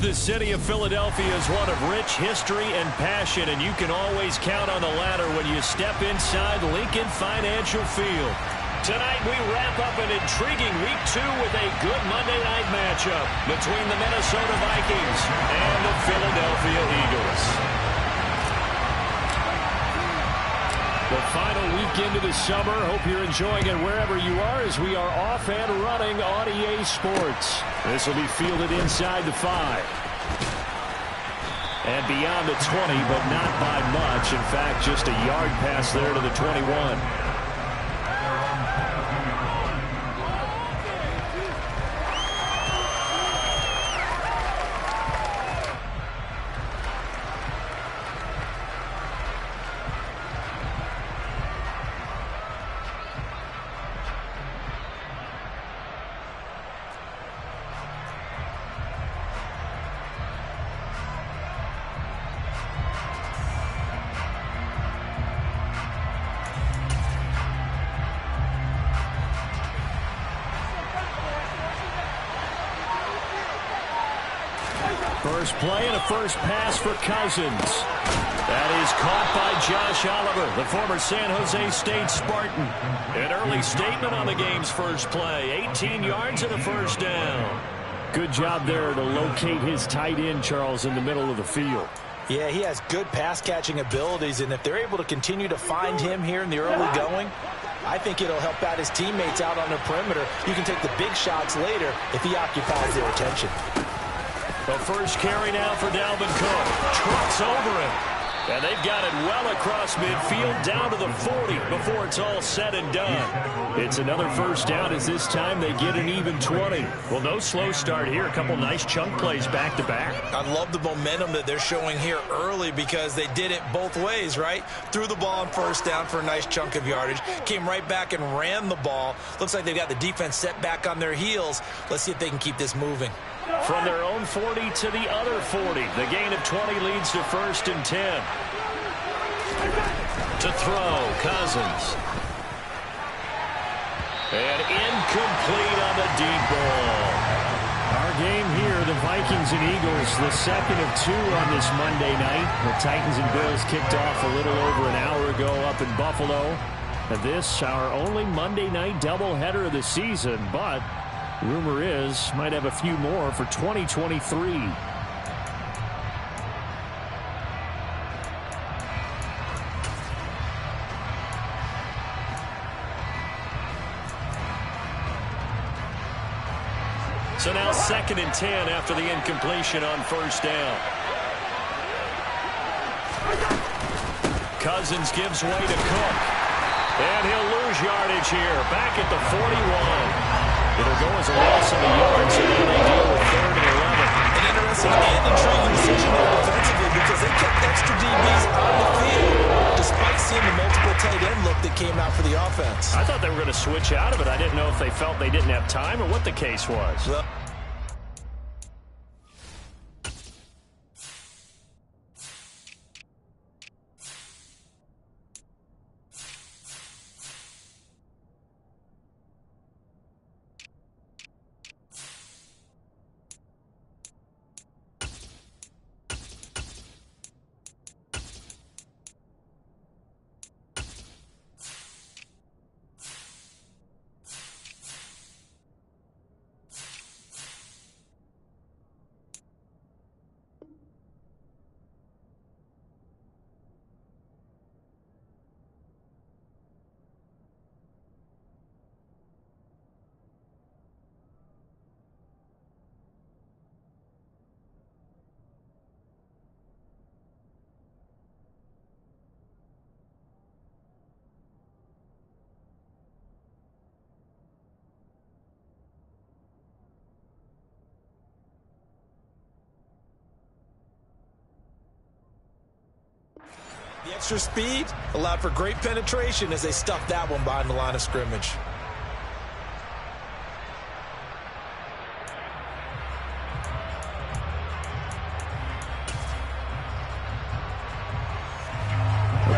The city of Philadelphia is one of rich history and passion, and you can always count on the latter when you step inside Lincoln Financial Field. Tonight we wrap up an intriguing Week 2 with a good Monday night matchup between the Minnesota Vikings and the Philadelphia Eagles. The final week into the summer. Hope you're enjoying it wherever you are as we are off and running on EA Sports. This will be fielded inside the 5. And beyond the 20, but not by much. In fact, just a yard pass there to the 21. First play and a first pass for Cousins. That is caught by Josh Oliver, the former San Jose State Spartan. An early statement on the game's first play. 18 yards and a first down. Good job there to locate his tight end, Charles, in the middle of the field. Yeah, he has good pass-catching abilities, and if they're able to continue to find him here in the early going, I think it'll help out his teammates out on the perimeter. You can take the big shots later if he occupies their attention. The first carry now for Dalvin Cook. Trucks over him. And they've got it well across midfield down to the 40 before it's all said and done. It's another first down as this time they get an even 20. Well, no slow start here. A couple nice chunk plays back to back. I love the momentum that they're showing here early because they did it both ways, right? Threw the ball on first down for a nice chunk of yardage. Came right back and ran the ball. Looks like they've got the defense set back on their heels. Let's see if they can keep this moving. From their own 40 to the other 40. The gain of 20 leads to 1st and 10. To throw, Cousins. And incomplete on the deep ball. Our game here, the Vikings and Eagles, the second of 2 on this Monday night. The Titans and Bills kicked off a little over an hour ago up in Buffalo. And this, our only Monday night doubleheader of the season, but rumor is, might have a few more for 2023. So now 2nd and 10 after the incompletion on first down. Cousins gives way to Cook. And he'll lose yardage here. Back at the 41. It'll go as a loss of a yard, so now they deal with 3rd and 11. An interesting and intriguing decision there defensively because they kept extra DBs on the field despite seeing the multiple tight end look that came out for the offense. I thought they were going to switch out of it. I didn't know if they felt they didn't have time or what the case was. Well, the extra speed allowed for great penetration as they stuffed that one behind the line of scrimmage.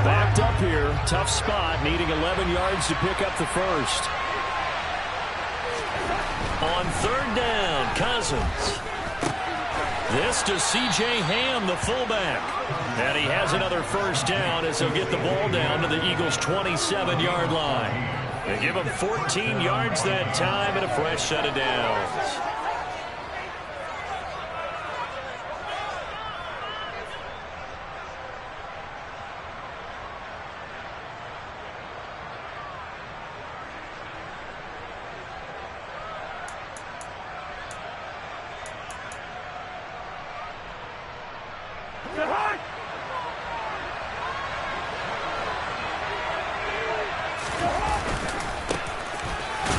Backed up here, tough spot, needing 11 yards to pick up the first. On 3rd down, Cousins. This to C.J. Ham, the fullback. And he has another first down as he'll get the ball down to the Eagles' 27-yard line. They give him 14 yards that time and a fresh set of downs.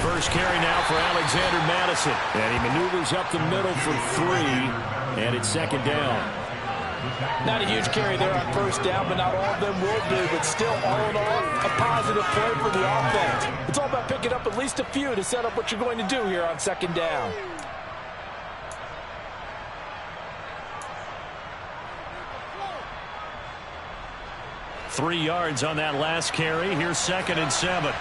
First carry now for Alexander Madison. And he maneuvers up the middle for 3. And it's second down. Not a huge carry there on first down, but not all of them will do. But still, all in all, a positive play for the offense. It's all about picking up at least a few to set up what you're going to do here on second down. Three yards on that last carry. Here's second and 7.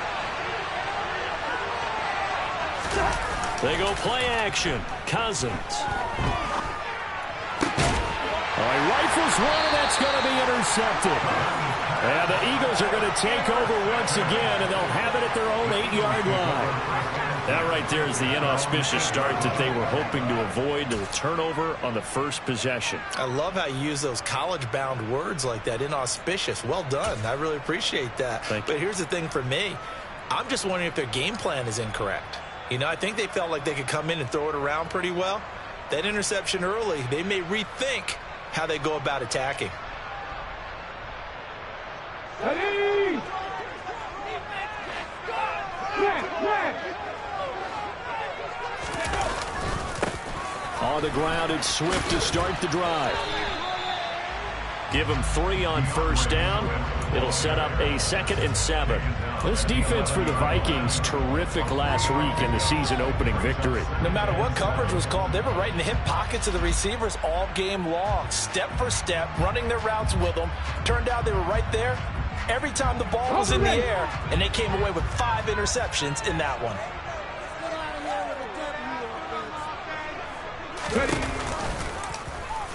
They go play action. Cousins. He rifles one, and that's going to be intercepted. And the Eagles are going to take over once again, and they'll have it at their own 8-yard line. That right there is the inauspicious start that they were hoping to avoid, the turnover on the first possession. I love how you use those college-bound words like that, inauspicious. Well done. I really appreciate that. But here's the thing for me. I'm just wondering if their game plan is incorrect. You know, I think they felt like they could come in and throw it around pretty well. That interception early, they may rethink how they go about attacking. On the ground, it's Swift to start the drive. Give him 3 on first down. It'll set up a second and 7. This defense for the Vikings, terrific last week in the season-opening victory. No matter what coverage was called, they were right in the hip pockets of the receivers all game long, step for step, running their routes with them. Turned out they were right there every time the ball was in the air, and they came away with 5 interceptions in that one.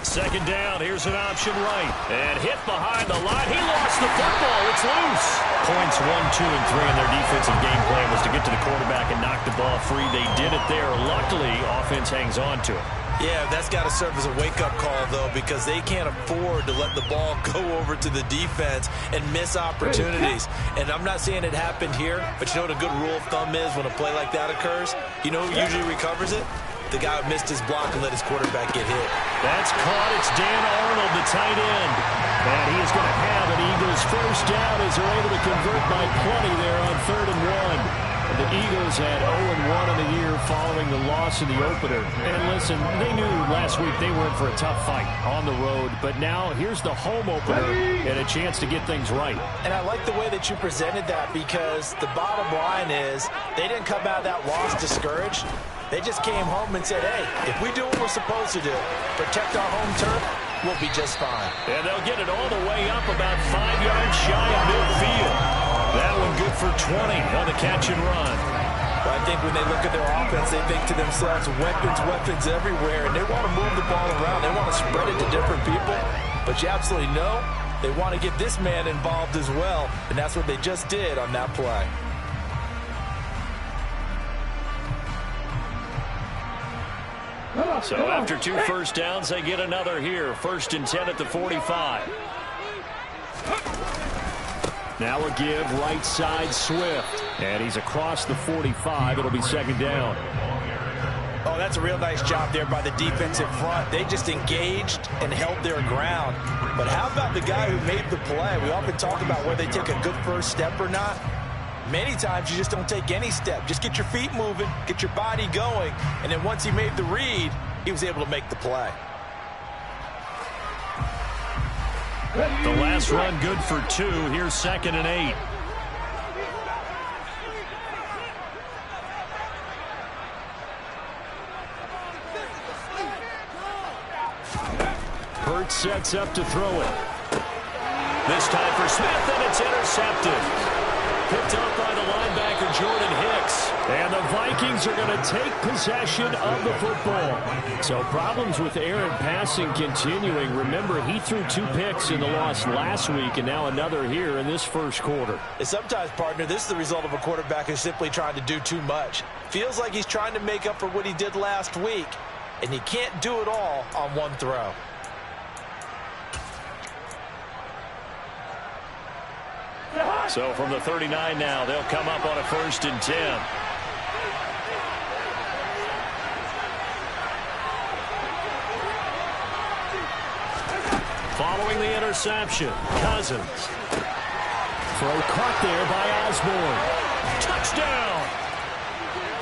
Second down, here's an option right. And hit behind the line. He lost the football. It's loose. Points 1, 2, and 3 in their defensive game plan was to get to the quarterback and knock the ball free. They did it there. Luckily, offense hangs on to it. Yeah, that's got to serve as a wake-up call, though, because they can't afford to let the ball go over to the defense and miss opportunities. And I'm not saying it happened here, but you know what a good rule of thumb is when a play like that occurs? You know who usually recovers it? The guy who missed his block and let his quarterback get hit. That's caught. It's Dan Arnold, the tight end. And he is going to have an Eagles first down as they're able to convert by 20 there on 3rd and 1. The Eagles had 0-1 in the year following the loss in the opener. And listen, they knew last week they were in for a tough fight on the road. But now here's the home opener and a chance to get things right. And I like the way that you presented that, because the bottom line is they didn't come out of that loss discouraged. They just came home and said, hey, if we do what we're supposed to do, protect our home turf, we'll be just fine. And they'll get it all the way up about 5 yards shy of midfield. That one good for 20 on the catch and run. But I think when they look at their offense, they think to themselves, weapons everywhere, and they want to move the ball around. They want to spread it to different people. But you absolutely know they want to get this man involved as well, and that's what they just did on that play. So after 2 first downs, they get another here. 1st and 10 at the 45. Now a give right side Swift. And he's across the 45. It'll be 2nd down. Oh, that's a real nice job there by the defensive front. They just engaged and held their ground. But how about the guy who made the play? We often talk about whether they take a good first step or not. Many times you just don't take any step. Just get your feet moving, get your body going, and then once he made the read, he was able to make the play. The last run good for 2. Here's 2nd and 8. Hurts sets up to throw it. This time for Smith, and it's intercepted. Picked up by the linebacker, Jordan Hicks. And the Vikings are going to take possession of the football. So problems with errant passing continuing. Remember, he threw 2 picks in the loss last week, and now another here in this first quarter. And sometimes, partner, this is the result of a quarterback who's simply trying to do too much. Feels like he's trying to make up for what he did last week, and he can't do it all on one throw. So from the 39 now, they'll come up on a 1st and 10. Following the interception, Cousins. Throw caught there by Osborne. Touchdown!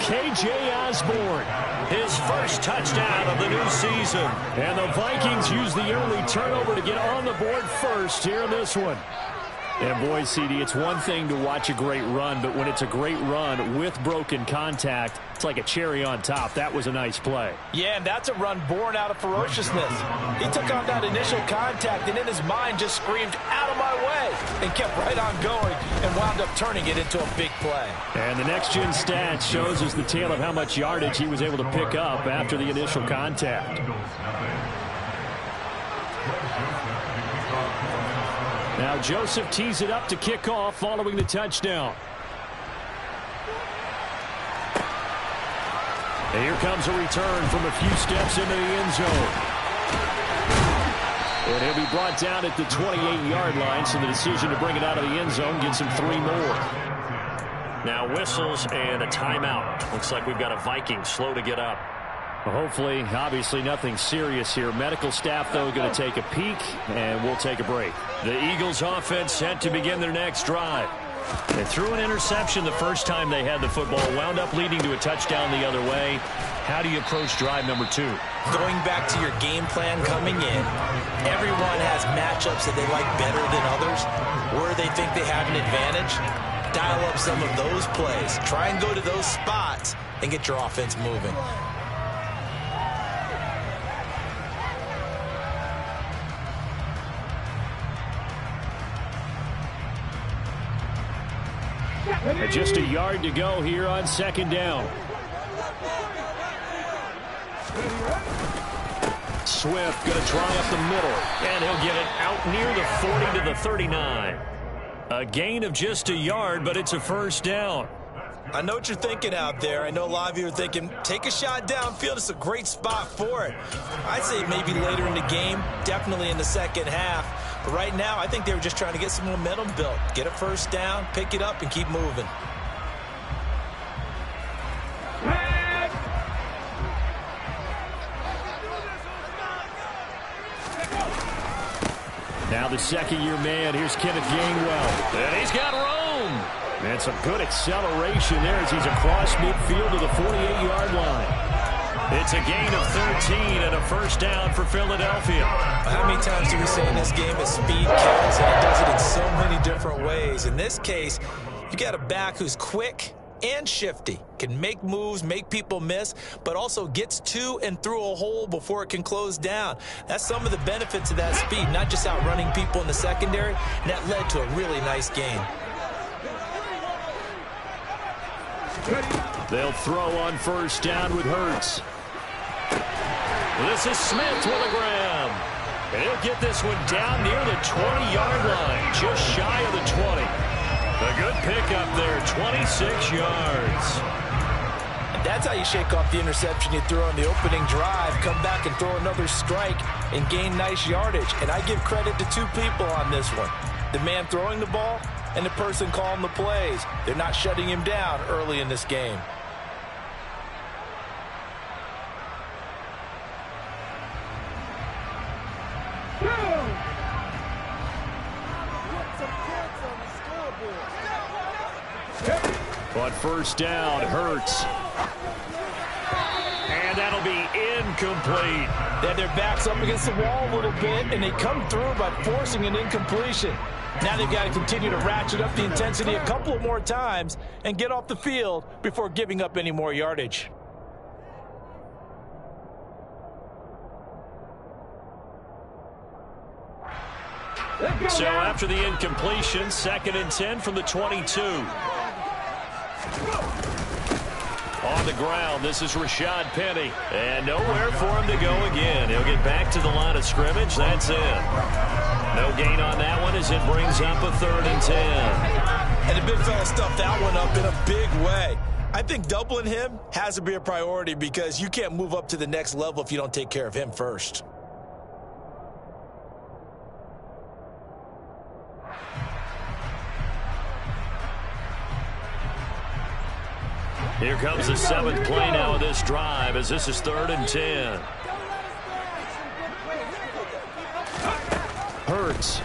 K.J. Osborne, his first touchdown of the new season. And the Vikings use the early turnover to get on the board first here in this one. And boy, CD, it's one thing to watch a great run, but when it's a great run with broken contact, it's like a cherry on top. That was a nice play. Yeah, and that's a run born out of ferociousness. He took on that initial contact and in his mind just screamed, "Out of my way," and kept right on going and wound up turning it into a big play. And the next-gen stats shows us the tale of how much yardage he was able to pick up after the initial contact. Now Joseph tees it up to kick off following the touchdown. And here comes a return from a few steps into the end zone. And he'll be brought down at the 28-yard line, so the decision to bring it out of the end zone gives him 3 more. Now whistles and a timeout. Looks like we've got a Viking slow to get up. Well, hopefully, obviously nothing serious here. Medical staff, though, going to take a peek, and we'll take a break. The Eagles offense set to begin their next drive. They threw an interception the first time they had the football, wound up leading to a touchdown the other way. How do you approach drive number 2? Going back to your game plan coming in, everyone has matchups that they like better than others, where they think they have an advantage. Dial up some of those plays. Try and go to those spots and get your offense moving. And just a yard to go here on 2nd down. Swift going to try up the middle, and he'll get it out near the 40 to the 39. A gain of just a yard, but it's a 1st down. I know what you're thinking out there. I know a lot of you are thinking, take a shot downfield. It's a great spot for it. I'd say maybe later in the game, definitely in the second half. But right now, I think they were just trying to get some momentum built. Get a 1st down, pick it up, and keep moving. Now the 2nd-year man. Here's Kenneth Gainwell. And he's got room. And some good acceleration there as he's across midfield to the 48-yard line. It's a gain of 13 and a 1st down for Philadelphia. How many times do we say in this game that speed kills, and it does it in so many different ways? In this case, you got a back who's quick and shifty, can make moves, make people miss, but also gets to and through a hole before it can close down. That's some of the benefits of that speed, not just outrunning people in the secondary, and that led to a really nice gain. They'll throw on 1st down with Hurts. This is Smith with a grab. And he'll get this one down near the 20-yard line, just shy of the 20. A good pickup there, 26 yards. And that's how you shake off the interception you threw on the opening drive, come back and throw another strike and gain nice yardage. And I give credit to 2 people on this one. The man throwing the ball and the person calling the plays. They're not shutting him down early in this game. On 1st down, Hurts. And that'll be incomplete. Then their back's up against the wall a little bit, and they come through by forcing an incompletion. Now they've got to continue to ratchet up the intensity a couple of more times and get off the field before giving up any more yardage. So after the incompletion, 2nd and 10 from the 22. on the ground. This is Rashad Penny. And nowhere for him to go again. He'll get back to the line of scrimmage. That's it. No gain on that one as it brings up a 3rd and 10. And the big fella stuffed that one up in a big way. I think doubling him has to be a priority because you can't move up to the next level if you don't take care of him first. Here comes the 7th play now of this drive as this is 3rd and 10. Hurts.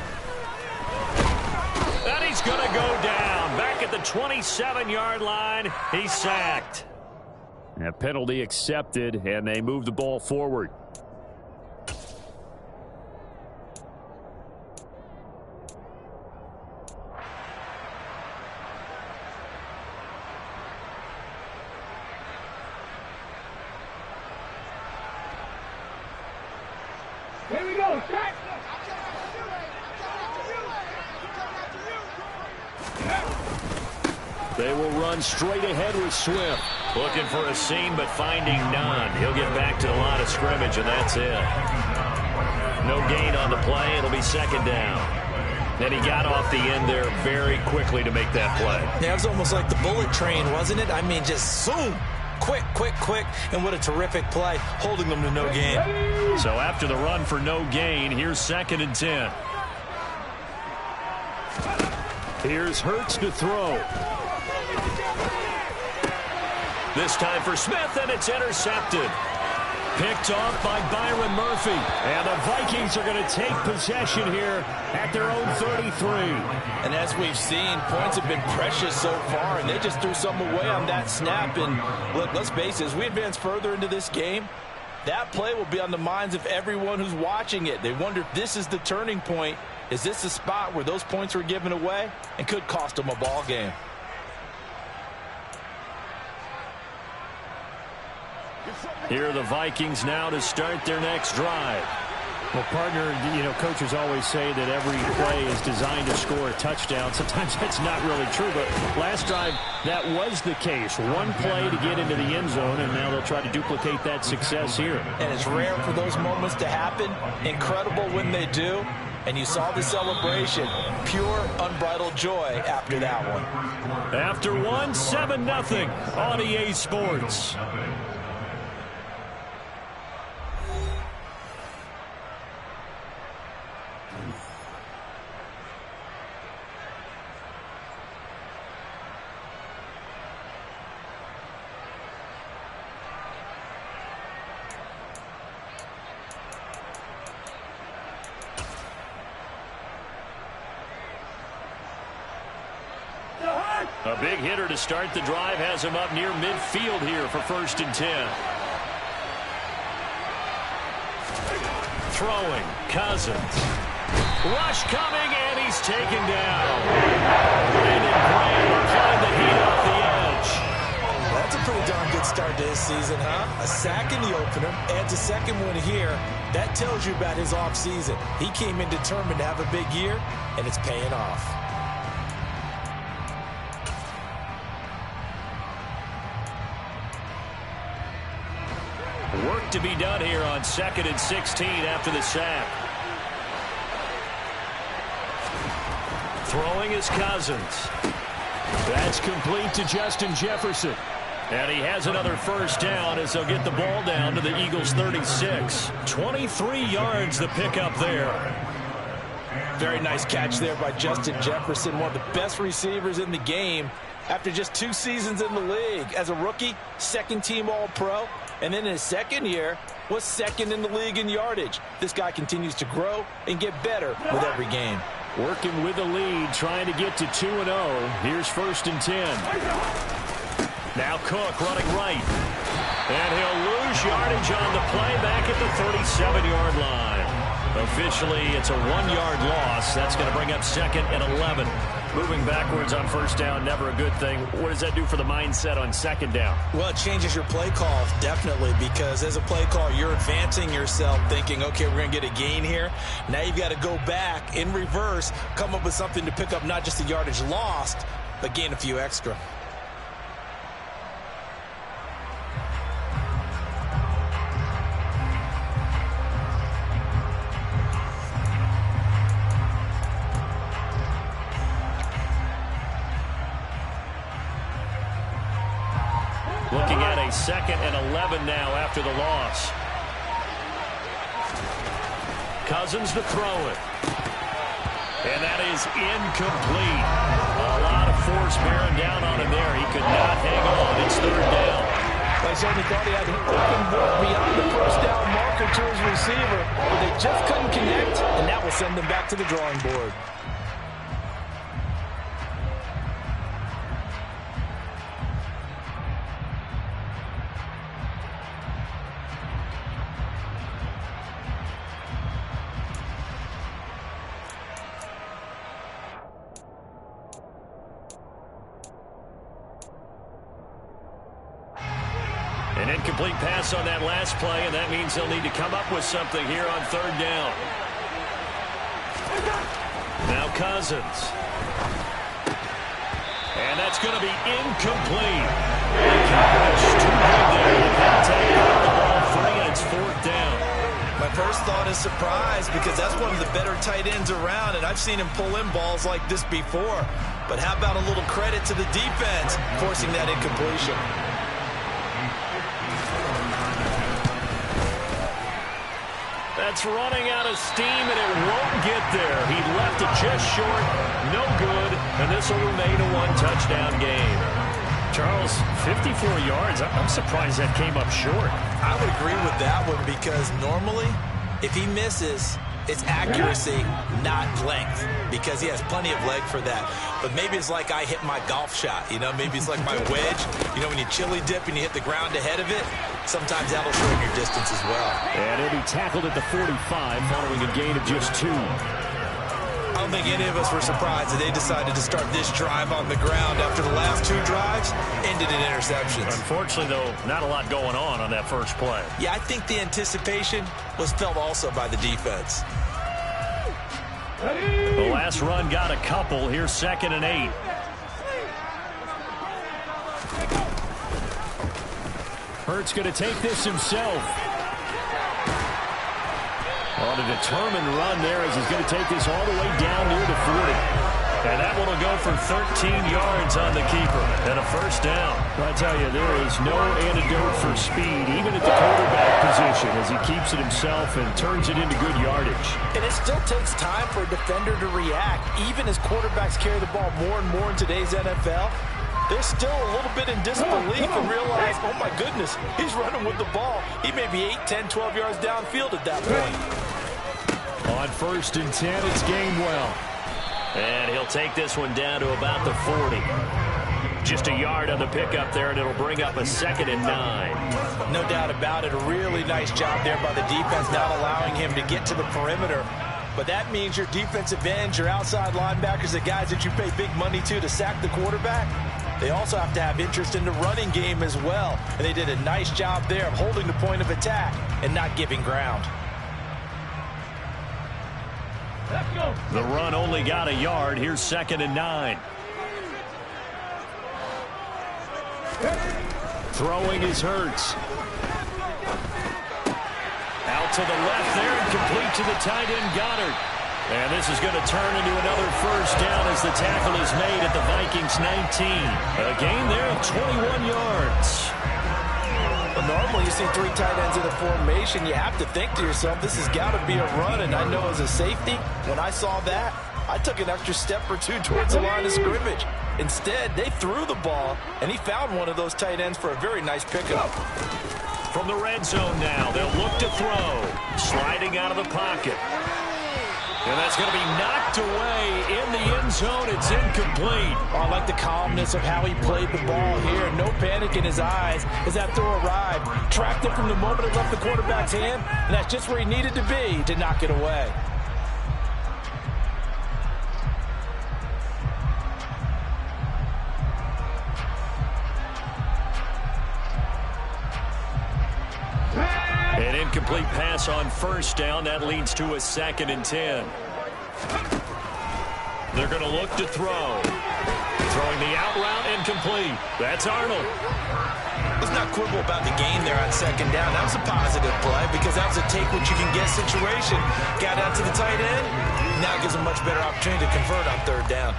And he's going to go down. Back at the 27-yard line, he's sacked. A penalty accepted, and they move the ball forward. Here we go, Jack. They will run straight ahead with Swift. Looking for a seam, but finding none. He'll get back to the line of scrimmage, and that's it. No gain on the play. It'll be 2nd down. And he got off the end there very quickly to make that play. Yeah, it was almost like the bullet train, wasn't it? I mean, just zoom. Quick, quick, quick, and what a terrific play, holding them to no gain. So after the run for no gain, here's 2nd and 10. Here's Hurts to throw. This time for Smith, and it's intercepted. Picked off by Byron Murphy. And the Vikings are going to take possession here at their own 33. And as we've seen, points have been precious so far, and they just threw some away on that snap. And look, let's face it, as we advance further into this game, that play will be on the minds of everyone who's watching it. They wonder if this is the turning point. Is this the spot where those points were given away and could cost them a ball game? Here are the Vikings now to start their next drive. Well, partner, you know, coaches always say that every play is designed to score a touchdown. Sometimes that's not really true, but last drive, that was the case. One play to get into the end zone, and now they'll try to duplicate that success here. And it's rare for those moments to happen. Incredible when they do. And you saw the celebration. Pure, unbridled joy after that one. After one, 7-0 on EA Sports. A big hitter to start the drive has him up near midfield here for 1st and 10. Throwing, Cousins. Rush coming, and he's taken down. Brandon Graham applying the heat off the edge. That's a pretty darn good start to his season, huh? A sack in the opener, adds a second one here. That tells you about his offseason. He came in determined to have a big year, and it's paying off. Work to be done here on 2nd and 16 after the sack. Throwing is Cousins. That's complete to Justin Jefferson. And he has another 1st down as they'll get the ball down to the Eagles' 36. 23 yards to pick up there. Very nice catch there by Justin Jefferson, one of the best receivers in the game after just 2 seasons in the league. As a rookie, 2nd-team All-Pro, and then in his 2nd year was 2nd in the league in yardage. This guy continues to grow and get better with every game. Working with the lead, trying to get to 2-0. Here's 1st and 10. Now Cook running right. And he'll lose yardage on the play back at the 37-yard line. Officially, it's a 1-yard loss. That's going to bring up 2nd and 11. Moving backwards on 1st down, never a good thing. What does that do for the mindset on 2nd down? Well, it changes your play call, definitely, because as a play call, you're advancing yourself thinking, okay, we're going to get a gain here. Now you've got to go back in reverse, come up with something to pick up not just the yardage lost, but gain a few extra. a 2nd and 11 now after the loss. Cousins to throw it. And that is incomplete. A lot of force bearing down on him there. He could not hang on. It's 3rd down. They certainly thought he had open work beyond the first down marker to his receiver, but they just couldn't connect, and that will send them back to the drawing board. An incomplete pass on that last play, and that means they'll need to come up with something here on 3rd down. Now Cousins. And that's going to be incomplete. The coverage too good there. They can't take it off the ball 3, and it's 4th down. My first thought is surprise, because that's one of the better tight ends around, and I've seen him pull in balls like this before. But how about a little credit to the defense forcing that incompletion? That's running out of steam, and it won't get there. He left it just short, no good, and this will remain a 1-touchdown game. Charles, 54 yards. I'm surprised that came up short. I would agree with that one, because normally, if he misses, it's accuracy, not length, because he has plenty of leg for that. But maybe it's like I hit my golf shot, you know, maybe it's like my wedge. You know, when you chili dip and you hit the ground ahead of it, sometimes that'll shorten your distance as well. And he'll be tackled at the 45 following a gain of just 2. I don't think any of us were surprised that they decided to start this drive on the ground after the last 2 drives ended in interceptions. Unfortunately, though, not a lot going on that first play. Yeah, I think the anticipation was felt also by the defense. The last run got a couple. Here's 2nd and 8. Hurts going to take this himself. On a determined run there as he's going to take this all the way down near the 40. And that one will go for 13 yards on the keeper and a 1st down. I tell you, there is no antidote for speed, even at the quarterback position, as he keeps it himself and turns it into good yardage. And it still takes time for a defender to react. Even as quarterbacks carry the ball more and more in today's NFL, they're still a little bit in disbelief and realize, oh my goodness, he's running with the ball. He may be 8, 10, 12 yards downfield at that point. On 1st and 10, it's Gainwell. And he'll take this one down to about the 40. Just a yard on the pickup there, and it'll bring up a 2nd and 9. No doubt about it. A really nice job there by the defense, not allowing him to get to the perimeter. But that means your defensive ends, your outside linebackers, the guys that you pay big money to sack the quarterback, they also have to have interest in the running game as well. And they did a nice job there of holding the point of attack and not giving ground. The run only got a yard. Here's 2nd and 9. Throwing is Hurts. Out to the left there and complete to the tight end Goddard. And this is going to turn into another 1st down as the tackle is made at the Vikings 19. A gain there of 21 yards. Well, normally you see 3 tight ends in a formation. You have to think to yourself, this has got to be a run. And I know as a safety, when I saw that, I took an extra step or 2 towards the line of scrimmage. Instead, they threw the ball, and he found one of those tight ends for a very nice pickup. From the red zone now, they'll look to throw. Sliding out of the pocket. And that's going to be knocked away in the end zone. It's incomplete. Oh, I like the calmness of how he played the ball here. No panic in his eyes as that throw arrived. Tracked it from the moment it left the quarterback's hand, and that's just where he needed to be to knock it away. An incomplete pass on 1st down. That leads to a 2nd and 10. They're going to look to throw. Throwing the out route incomplete. That's Arnold. Let's not quibble about the gain there on 2nd down. That was a positive play because that was a take what you can get situation. Got out to the tight end. Now gives a much better opportunity to convert on 3rd down.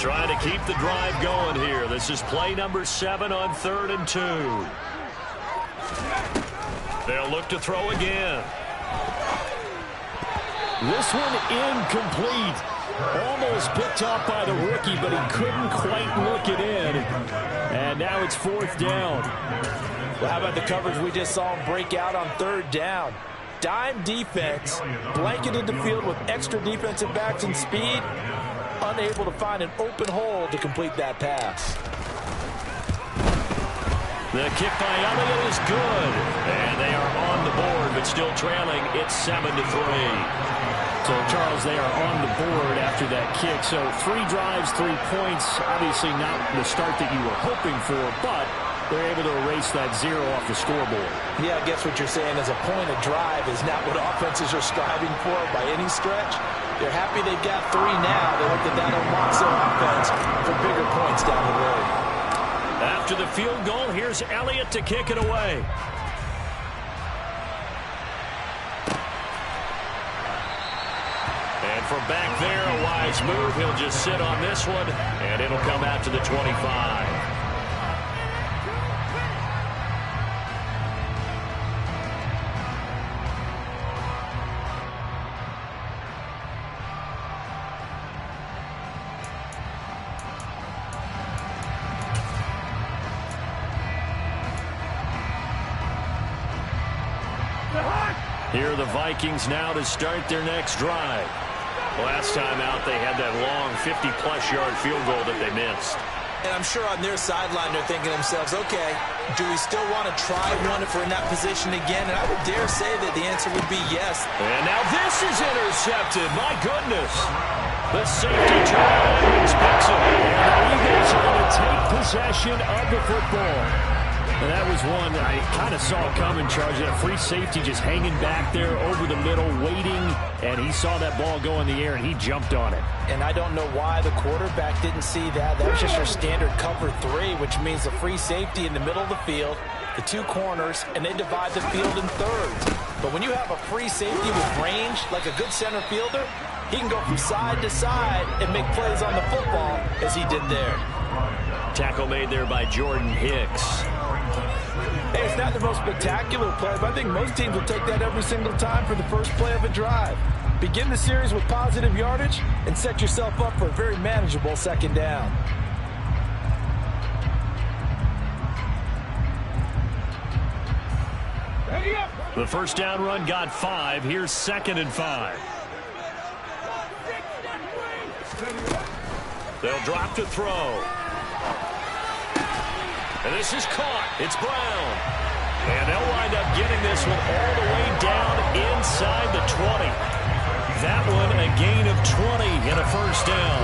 Trying to keep the drive going here. This is play number 7 on 3rd and 2. They'll look to throw again. This one incomplete. Almost picked off by the rookie, but he couldn't quite look it in. And now it's 4th down. Well, how about the coverage we just saw him break out on 3rd down? Dime defense, blanketed the field with extra defensive backs and speed, unable to find an open hole to complete that pass. The kick by Elliott is good. And they are on the board, but still trailing. It's 7-3. So, Charles, they are on the board after that kick. So 3 drives, 3 points. Obviously not the start that you were hoping for, but they're able to erase that 0 off the scoreboard. Yeah, I guess what you're saying is a point of drive is not what offenses are striving for by any stretch. They're happy they've got 3 now. They hope that that unlocks their offense for bigger points down the road. After the field goal, here's Elliott to kick it away. And from back there, a wise move. He'll just sit on this one, and it'll come out to the 25. Here are the Vikings now to start their next drive. Last time out, they had that long 50-plus yard field goal that they missed. And I'm sure on their sideline, they're thinking to themselves, okay, do we still want to try one if we're in that position again? And I would dare say that the answer would be yes. And now this is intercepted. My goodness. The safety Edmonds picks it. And the Eagles are going to take possession of the football. And that was one that I kind of saw coming, Charge. That free safety just hanging back there over the middle, waiting, and he saw that ball go in the air, and he jumped on it. And I don't know why the quarterback didn't see that. That was just your standard cover 3, which means the free safety in the middle of the field, the 2 corners, and they divide the field in thirds. But when you have a free safety with range, like a good center fielder, he can go from side to side and make plays on the football as he did there. Tackle made there by Jordan Hicks. Hey, it's not the most spectacular play, but I think most teams will take that every single time for the first play of a drive. Begin the series with positive yardage and set yourself up for a very manageable 2nd down. The first down run got 5. Here's 2nd and 5. They'll drop to throw. And this is caught. It's Brown. And they'll wind up getting this one all the way down inside the 20. That one a gain of 20 and a first down.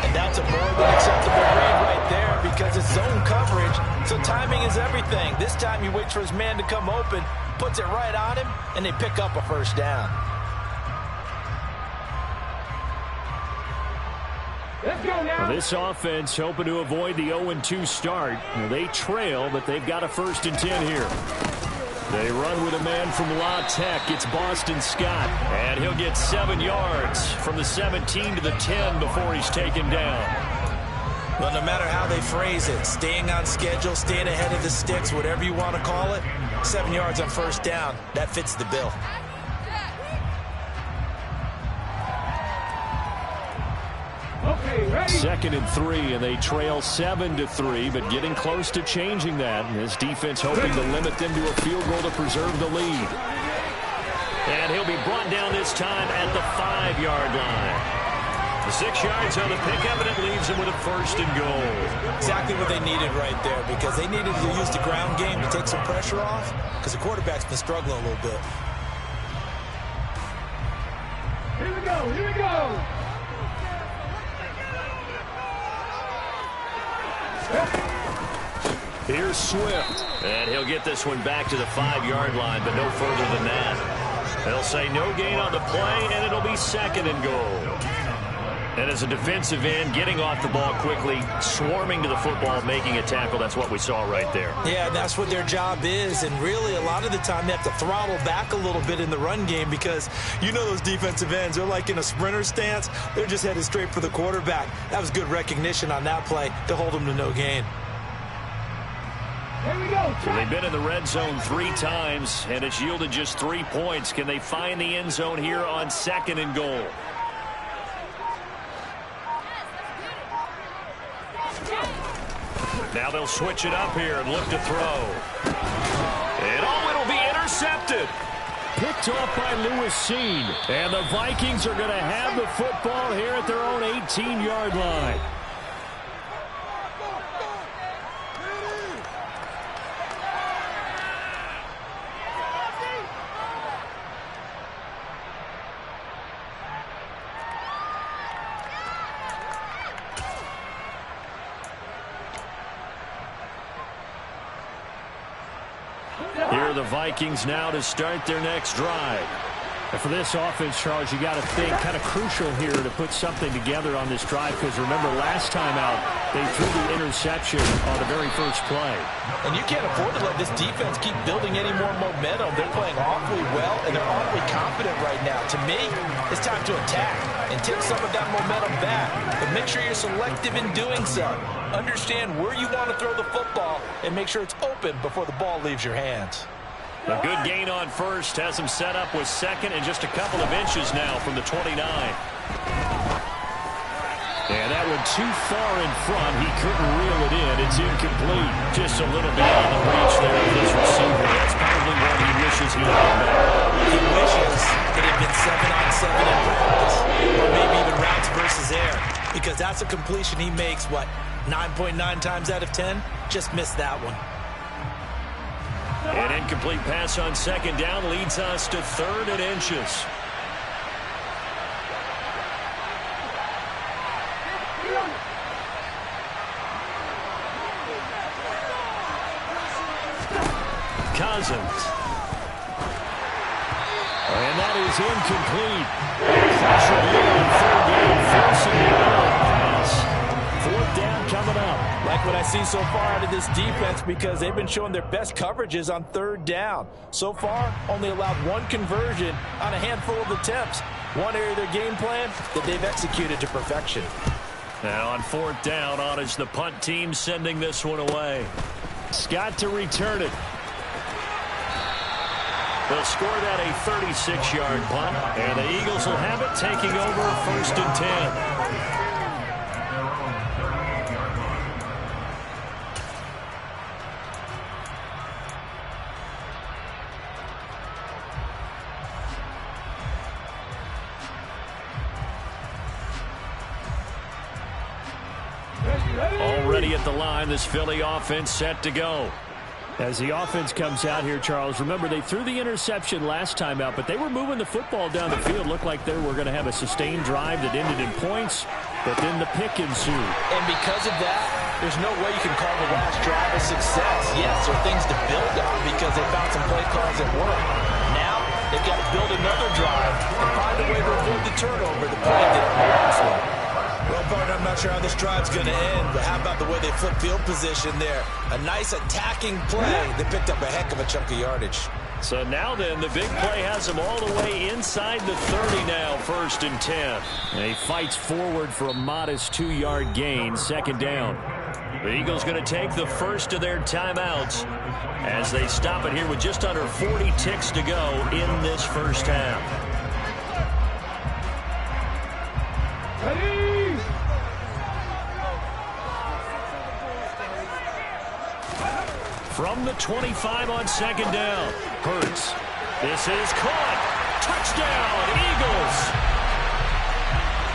And that's a more than acceptable grade right there because it's zone coverage, so timing is everything. This time he waits for his man to come open, puts it right on him, and they pick up a first down. Well, this offense hoping to avoid the 0-2 start. Well, they trail, but they've got a 1st and 10 here. They run with a man from La Tech. It's Boston Scott. And he'll get 7 yards from the 17 to the 10 before he's taken down. Well, no matter how they phrase it, staying on schedule, staying ahead of the sticks, whatever you want to call it, 7 yards on first down, that fits the bill. Okay, ready? 2nd and 3, and they trail 7-3, but getting close to changing that. And his defense hoping to limit them to a field goal to preserve the lead. And he'll be brought down this time at the 5-yard line. The 6 yards on the pickup, and it leaves them with a 1st and goal. Exactly what they needed right there, because they needed to use the ground game to take some pressure off, because the quarterback's been struggling a little bit. Here we go, here we go. Here's Swift. And he'll get this one back to the 5-yard line, but no further than that. They'll say no gain on the play, and it'll be 2nd and goal. And as a defensive end, getting off the ball quickly, swarming to the football, making a tackle, that's what we saw right there. Yeah, and that's what their job is. And really, a lot of the time, they have to throttle back a little bit in the run game because you know those defensive ends, they're like in a sprinter stance. They're just headed straight for the quarterback. That was good recognition on that play to hold them to no gain. Here we go. So they've been in the red zone 3 times, and it's yielded just 3 points. Can they find the end zone here on 2nd and goal? Now they'll switch it up here and look to throw. And it'll be intercepted. Picked off by Lewis Seen. And the Vikings are going to have the football here at their own 18-yard line. Here are the Vikings now to start their next drive. And for this offense, Charles, you got to think kind of crucial here to put something together on this drive because remember last time out they threw the interception on the very first play. And you can't afford to let this defense keep building any more momentum. They're playing awfully well, and they're awfully confident right now. To me, it's time to attack and take some of that momentum back. But make sure you're selective in doing so. Understand where you want to throw the football and make sure it's open before the ball leaves your hands. A good gain on first has him set up with 2nd and just a couple of inches now from the 29. And that one too far in front. He couldn't reel it in. It's incomplete. Just a little bit on the reach there of this receiver. That's probably what he wishes he had back. He wishes it had been 7-on-7 in practice, or maybe even routes versus air, because that's a completion he makes, 9.9 times out of 10? Just missed that one. An incomplete pass on 2nd down leads us to 3rd and inches. Cousins. And that is incomplete. Pressure here on 3rd down, forcing the error pass. 4th down coming up. Like what I see so far out of this defense because they've been showing their best coverages on 3rd down. So far, only allowed 1 conversion on a handful of attempts. One area of their game plan that they've executed to perfection. Now on 4th down, on is the punt team sending this one away. Scott to return it. They'll score that a 36-yard punt, and the Eagles will have it taking over 1st and 10. Already at the line, this Philly offense set to go. As the offense comes out here, Charles, remember they threw the interception last time out, but they were moving the football down the field. Looked like they were going to have a sustained drive that ended in points, but then the pick ensued. And because of that, there's no way you can call the last drive a success. Yes, there are things to build on because they found some play calls that work. Now, they've got to build another drive and find a way to avoid the turnover the play did on the last one. Well, partner, I'm not sure how this drive's going to end, but how about the way they flip field position there? A nice attacking play that picked up a heck of a chunk of yardage. So now then, the big play has him all the way inside the 30 now, 1st and 10. And he fights forward for a modest 2-yard gain, 2nd down. The Eagles going to take the first of their timeouts as they stop it here with just under 40 ticks to go in this first half. Ready? From the 25 on 2nd down, Hurts. This is caught. Touchdown, Eagles.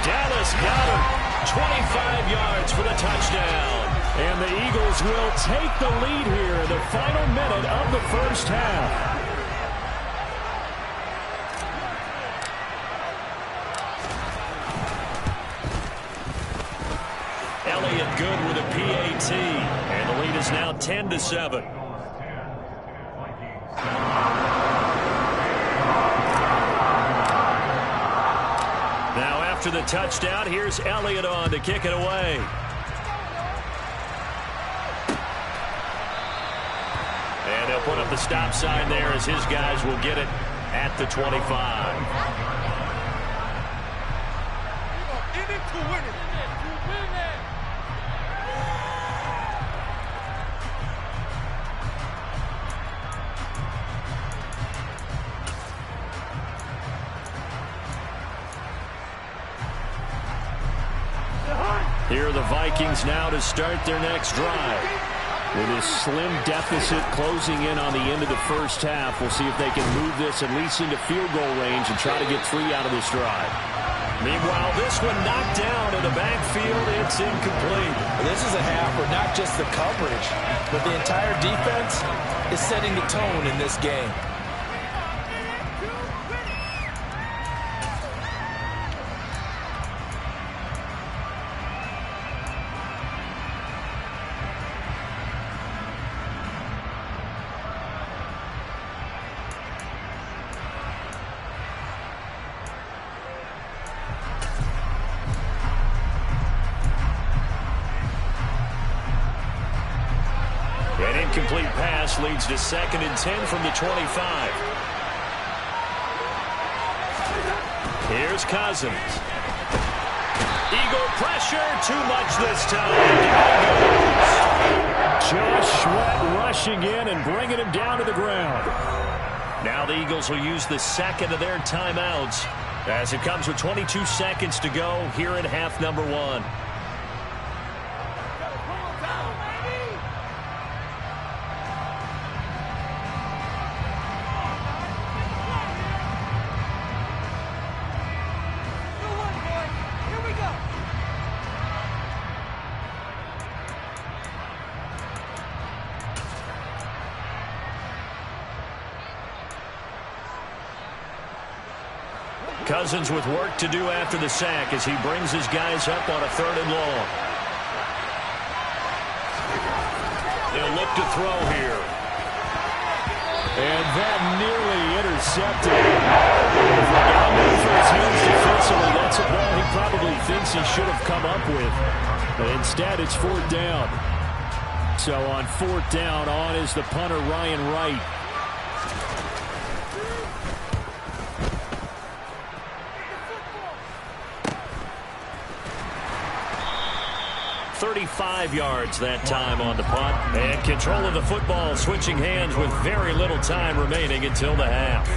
Dallas got him. 25 yards for the touchdown. And the Eagles will take the lead here in the final minute of the first half. Elliott good with a PAT. And the lead is now 10-7. Now after the touchdown. Here's Elliott on to kick it away. And they'll put up the stop sign there as his guys will get it at the 25. In it to win it. Here are the Vikings now to start their next drive. With this slim deficit closing in on the end of the first half, we'll see if they can move this at least into field goal range and try to get 3 out of this drive. Meanwhile, this one knocked down in the backfield. It's incomplete. This is a half where not just the coverage, but the entire defense is setting the tone in this game. Incomplete pass leads to 2nd and 10 from the 25. Here's Cousins. Eagle pressure, too much this time. Josh Sweat rushing in and bringing him down to the ground. Now the Eagles will use the 2nd of their timeouts as it comes with 22 seconds to go here in half number 1. Cousins with work to do after the sack as he brings his guys up on a 3rd and long. They'll look to throw here. And that nearly intercepted. If he got moved for his hands defensively, that's a ball he probably thinks he should have come up with. But instead, it's 4th down. So on 4th down, on is the punter, Ryan Wright. 35 yards that time on the punt. And control of the football, switching hands with very little time remaining until the half.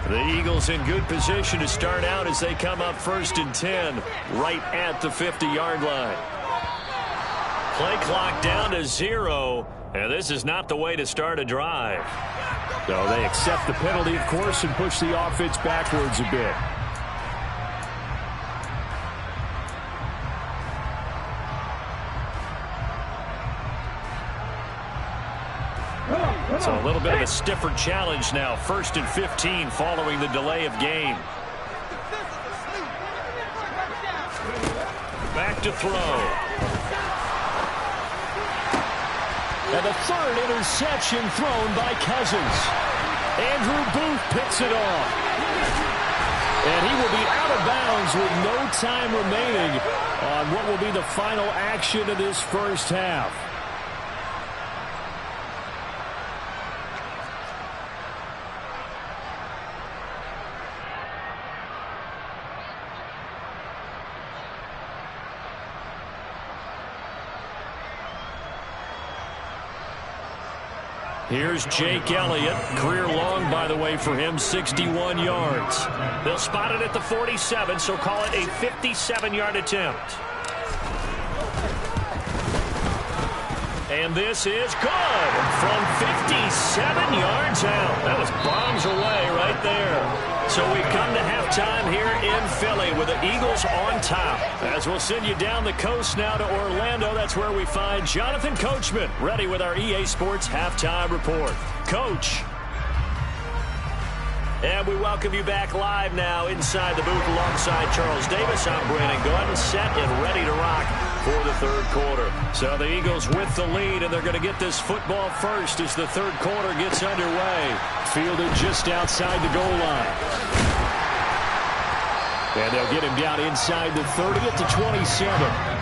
The Eagles in good position to start out as they come up 1st and 10, right at the 50-yard line. Play clock down to 0, and this is not the way to start a drive. So they accept the penalty, of course, and push the offense backwards a bit. So a little bit of a stiffer challenge now. 1st and 15 following the delay of game. Back to throw. And the 3rd interception thrown by Cousins. Andrew Booth picks it off. And he will be out of bounds with no time remaining on what will be the final action of this first half. Here's Jake Elliott. Career long, by the way, for him, 61 yards. They'll spot it at the 47, so call it a 57-yard attempt. And this is good from 57 yards out. That was bombs away right there. So we've come to halftime here in Philly with the Eagles on top. As we'll send you down the coast now to Orlando, that's where we find Jonathan Coachman ready with our EA Sports Halftime Report. Coach. And we welcome you back live now inside the booth alongside Charles Davis. I'm Brandon Gordon, set and ready to rock for the third quarter. So the Eagles with the lead, and they're going to get this football first as the third quarter gets underway. Fielded just outside the goal line. And they'll get him down inside the 30 at the 27.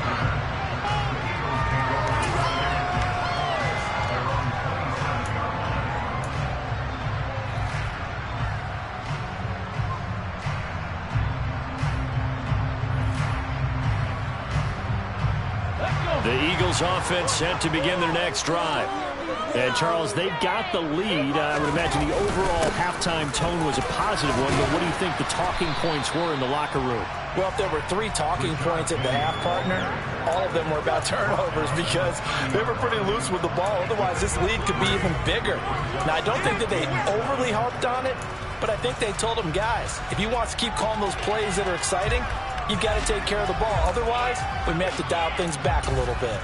The Eagles offense set to begin their next drive. And, Charles, they've got the lead. I would imagine the overall halftime tone was a positive one, but what do you think the talking points were in the locker room? Well, if there were 3 talking points at the half, partner, all of them were about turnovers because they were pretty loose with the ball. Otherwise, this lead could be even bigger. Now, I don't think that they overly harped on it, but I think they told them, guys, if you want to keep calling those plays that are exciting, you've got to take care of the ball. Otherwise, we may have to dial things back a little bit.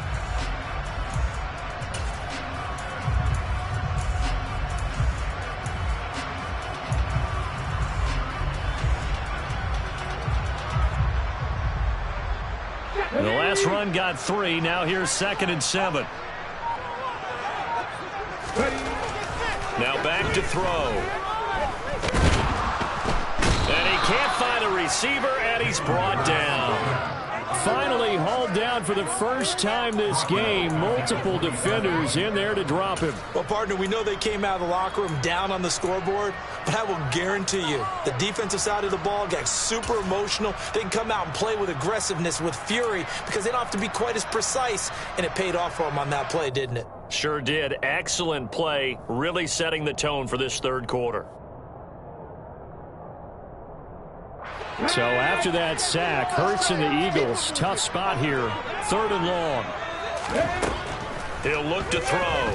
The last run got 3. Now here's 2nd and 7. Now back to throw. And he can't find a receiver, and he's brought down. Finally hauled down for the first time this game. Multiple defenders in there to drop him. Well, partner, we know they came out of the locker room down on the scoreboard, but I will guarantee you the defensive side of the ball got super emotional. They can come out and play with aggressiveness, with fury, because they don't have to be quite as precise, and it paid off for them on that play, didn't it? Sure did. Excellent play, really setting the tone for this third quarter. So after that sack, Hurts and the Eagles, tough spot here. 3rd and long. He'll look to throw.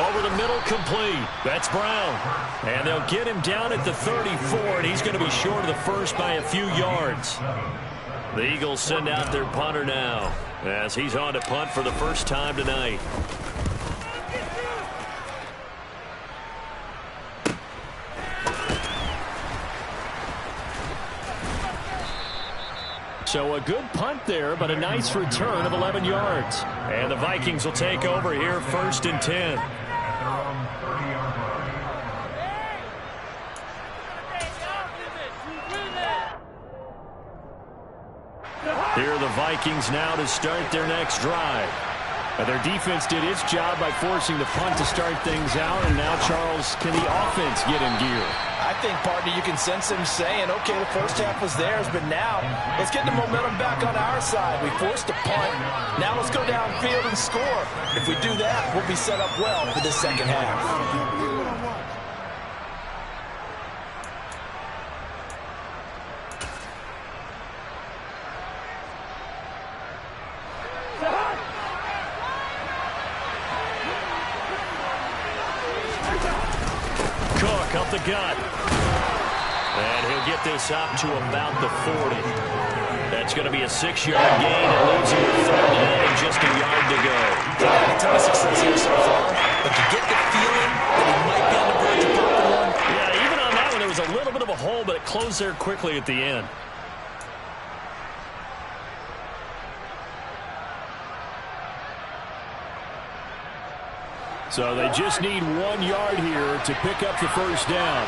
Over the middle, complete. That's Brown. And they'll get him down at the 34, and he's going to be short of the first by a few yards. The Eagles send out their punter now as he's on to punt for the first time tonight. So a good punt there, but a nice return of 11 yards. And the Vikings will take over here, 1st and 10. Here are the Vikings now to start their next drive. Their defense did its job by forcing the punt to start things out, and now, Charles, can the offense get in gear? I think, partner, you can sense them saying, okay, the first half was theirs, but now let's get the momentum back on our side. We forced a punt. Now let's go downfield and score. If we do that, we'll be set up well for this second half. Up the gut. And he'll get this up to about the 40. That's going to be a 6-yard gain. It leaves him with 3rd down and just a yard to go. They've had a ton of success here so far, but you get the feeling that he might be on the verge of popping one. Yeah, even on that one, there was a little bit of a hole, but it closed there quickly at the end. So they just need 1 yard here to pick up the first down.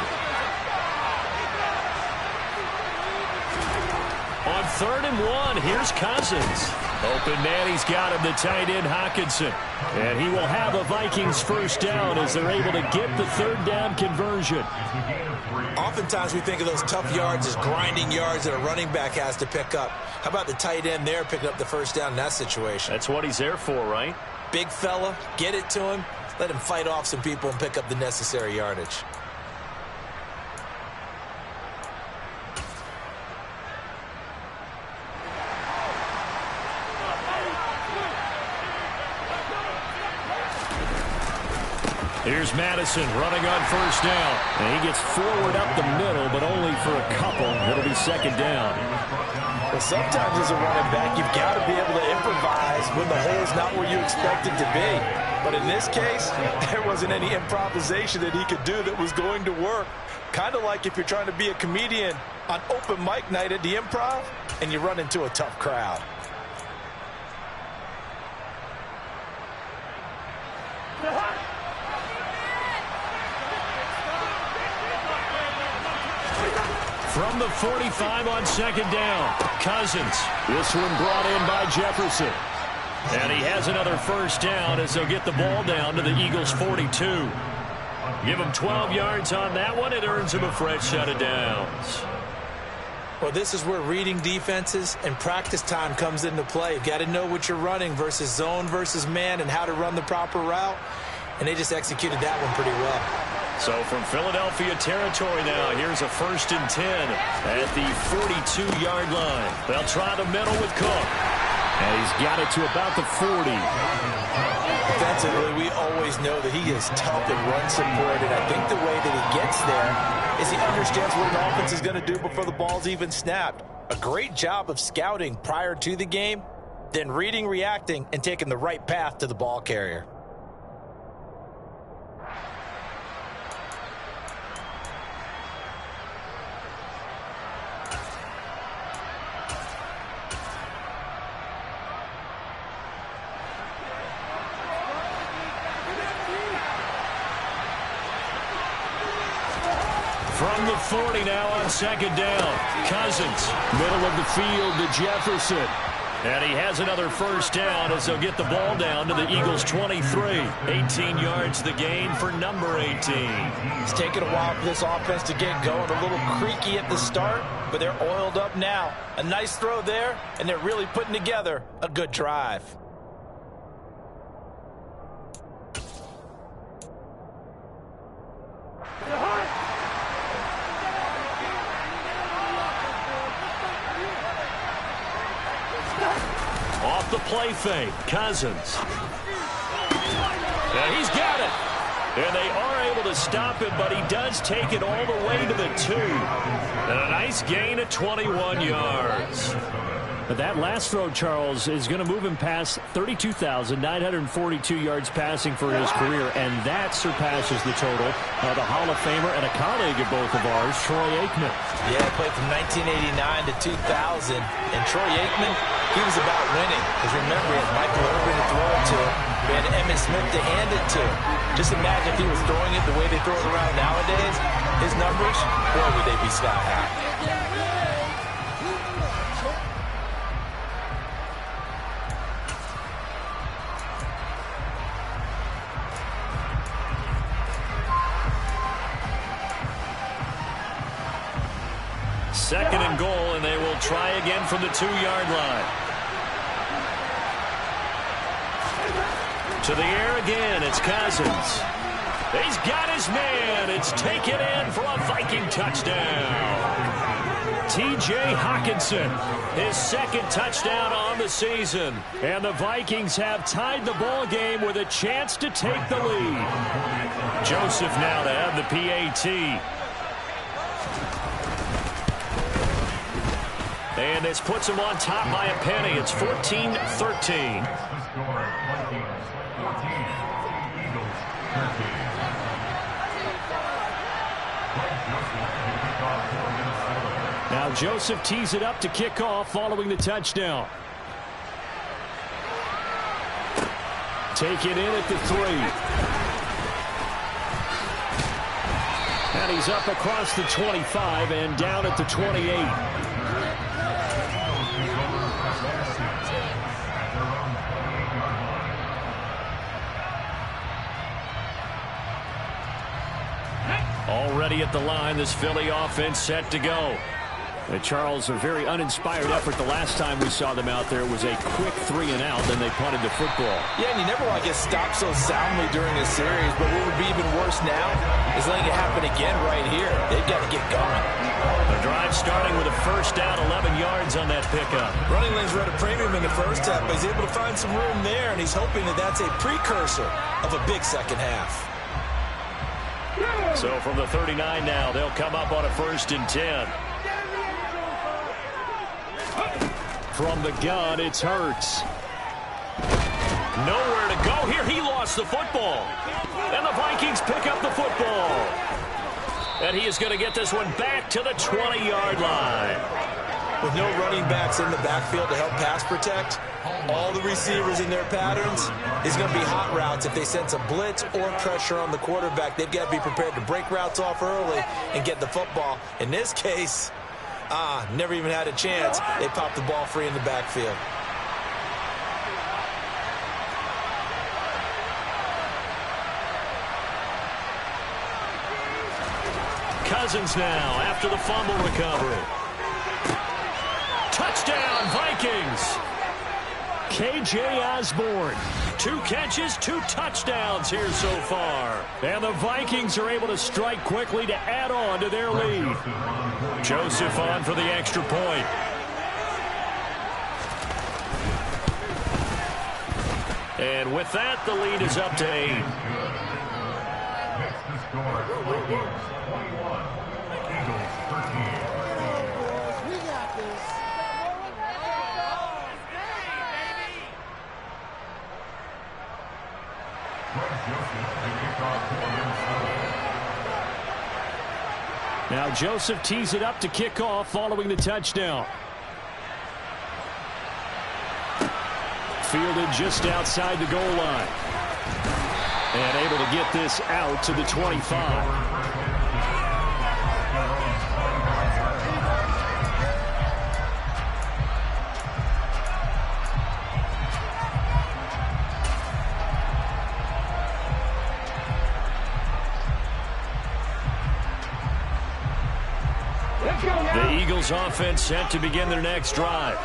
On 3rd and 1, here's Cousins. Open man, he's got him, the tight end Hockenson. And he will have a Vikings first down as they're able to get the 3rd down conversion. Oftentimes we think of those tough yards as grinding yards that a running back has to pick up. How about the tight end there picking up the first down in that situation? That's what he's there for, right? Big fella, get it to him. Let him fight off some people and pick up the necessary yardage. Here's Madison running on first down. And he gets forward up the middle, but only for a couple. It'll be second down. Well, sometimes as a running back, you've got to be able to improvise when the hole's not where you expect it to be. But in this case, there wasn't any improvisation that he could do that was going to work. Kind of like if you're trying to be a comedian on open mic night at the Improv and you run into a tough crowd. From the 45 on second down, Cousins. This one brought in by Jefferson. And he has another first down as they'll get the ball down to the Eagles' 42. Give him 12 yards on that one. It earns him a fresh set of downs. Well, this is where reading defenses and practice time comes into play. You've got to know what you're running versus zone versus man and how to run the proper route. And they just executed that one pretty well. So from Philadelphia territory now, here's a 1st and 10 at the 42-yard line. They'll try the middle with Cook. And he's got it to about the 40. Defensively, we always know that he is tough and run support, and I think the way that he gets there is he understands what an offense is going to do before the ball's even snapped. A great job of scouting prior to the game, then reading, reacting, and taking the right path to the ball carrier. From the 40 now on second down. Cousins, middle of the field to Jefferson. And he has another first down as they'll get the ball down to the Eagles' 23. 18 yards the gain for number 18. It's taken a while for this offense to get going. A little creaky at the start, but they're oiled up now. A nice throw there, and they're really putting together a good drive. Off the play fake, Cousins. And he's got it. And they are able to stop him, but he does take it all the way to the 2. And a nice gain of 21 yards. But that last throw, Charles, is going to move him past 32,942 yards passing for his career, and that surpasses the total of the Hall of Famer and a colleague of both of ours, Troy Aikman. Yeah, he played from 1989 to 2000, and Troy Aikman, he was about winning. Because remember, he had Michael Irvin to throw it to him. We had Emmitt Smith to hand it to him. Just imagine if he was throwing it the way they throw it around nowadays, his numbers, boy, would they be sky high. Second and goal, and they will try again from the 2-yard line. To the air again, it's Cousins. He's got his man. It's taken in for a Viking touchdown. T.J. Hawkinson, his second touchdown on the season. And the Vikings have tied the ball game with a chance to take the lead. Joseph now to have the PAT. And this puts him on top by a penny. It's 14-13. Now Joseph tees it up to kick off following the touchdown. Take it in at the 3. And he's up across the 25 and down at the 28. Already at the line, this Philly offense set to go. Charles, a very uninspired effort the last time we saw them out there. It was a quick 3 and out, then they punted the football. Yeah, and you never want to get stopped so soundly during a series, but what would be even worse now is letting it happen again right here. They've got to get going. The drive starting with a first down, 11 yards on that pickup. Running lanes were at a premium in the first half, but he's able to find some room there, and he's hoping that that's a precursor of a big second half. So from the 39 now, they'll come up on a 1st and 10. From the gun, it's Hurts. Nowhere to go here. He lost the football. And the Vikings pick up the football. And he is going to get this one back to the 20-yard line. With no running backs in the backfield to help pass protect, all the receivers in their patterns is going to be hot routes. If they sense a blitz or pressure on the quarterback, they've got to be prepared to break routes off early and get the football. In this case, never even had a chance. They popped the ball free in the backfield. Cousins now after the fumble recovery. Touchdown, Vikings. K.J. Osborne. 2 catches, 2 touchdowns here so far. And the Vikings are able to strike quickly to add on to their lead. Joseph on for the extra point. And with that, the lead is up to 8. Now Joseph tees it up to kick off following the touchdown. Fielded just outside the goal line. And able to get this out to the 25. The Eagles offense set to begin their next drive.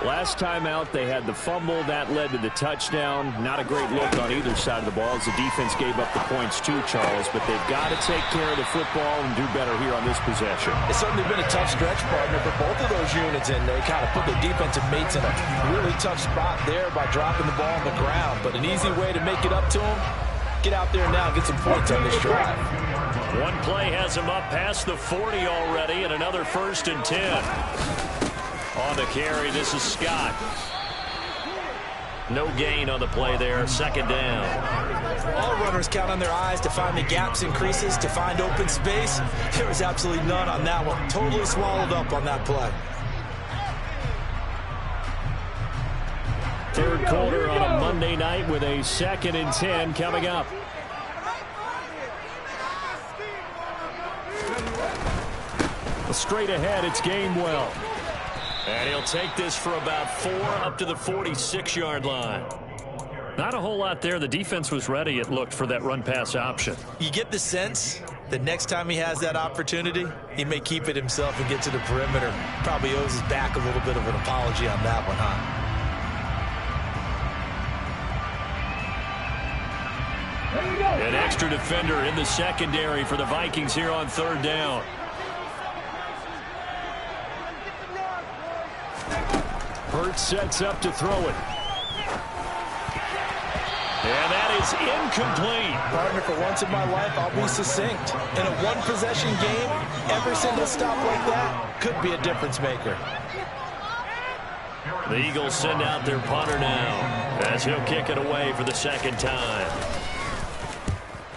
Last time out, they had the fumble. That led to the touchdown. Not a great look on either side of the ball as the defense gave up the points too, Charles. But they've got to take care of the football and do better here on this possession. It's certainly been a tough stretch, partner, for both of those units, and they kind of put their defensive mates in a really tough spot there by dropping the ball on the ground. But an easy way to make it up to them, get out there now and get some points on this drive. One play has him up past the 40 already, and another 1st and 10. On the carry, this is Scott. No gain on the play there, 2nd down. All runners count on their eyes to find the gaps and creases, to find open space. There was absolutely none on that one. Totally swallowed up on that play. 3rd quarter on a Monday night with a 2nd and 10 coming up. Straight ahead, it's Gainwell. And he'll take this for about 4 up to the 46-yard line. Not a whole lot there. The defense was ready, it looked, for that run-pass option. You get the sense that next time he has that opportunity, he may keep it himself and get to the perimeter. Probably owes his back a little bit of an apology on that one, huh? An extra defender in the secondary for the Vikings here on 3rd down. Hurts sets up to throw it. And that is incomplete. Partner, for once in my life, I'll be succinct. In a one-possession game, every single stop like that could be a difference maker. The Eagles send out their punter now as he'll kick it away for the 2nd time.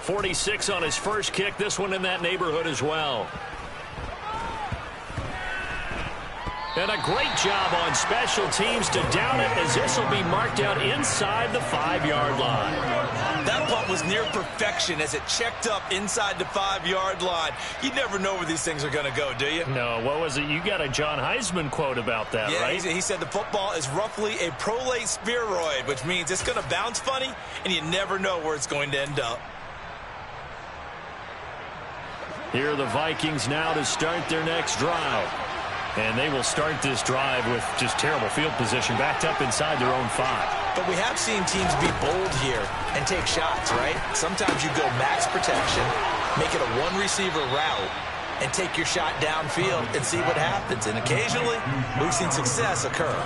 46 on his first kick. This one in that neighborhood as well. And a great job on special teams to down it, as this will be marked out inside the 5-yard line. That punt was near perfection as it checked up inside the 5-yard line. You never know where these things are going to go, do you? No, what was it? You got a John Heisman quote about that, right? He said the football is roughly a prolate spheroid, which means it's going to bounce funny, and you never know where it's going to end up. Here are the Vikings now to start their next drive. And they will start this drive with just terrible field position, backed up inside their own 5. But we have seen teams be bold here and take shots, right? Sometimes you go max protection, make it a one-receiver route, and take your shot downfield and see what happens. And occasionally, we've seen success occur.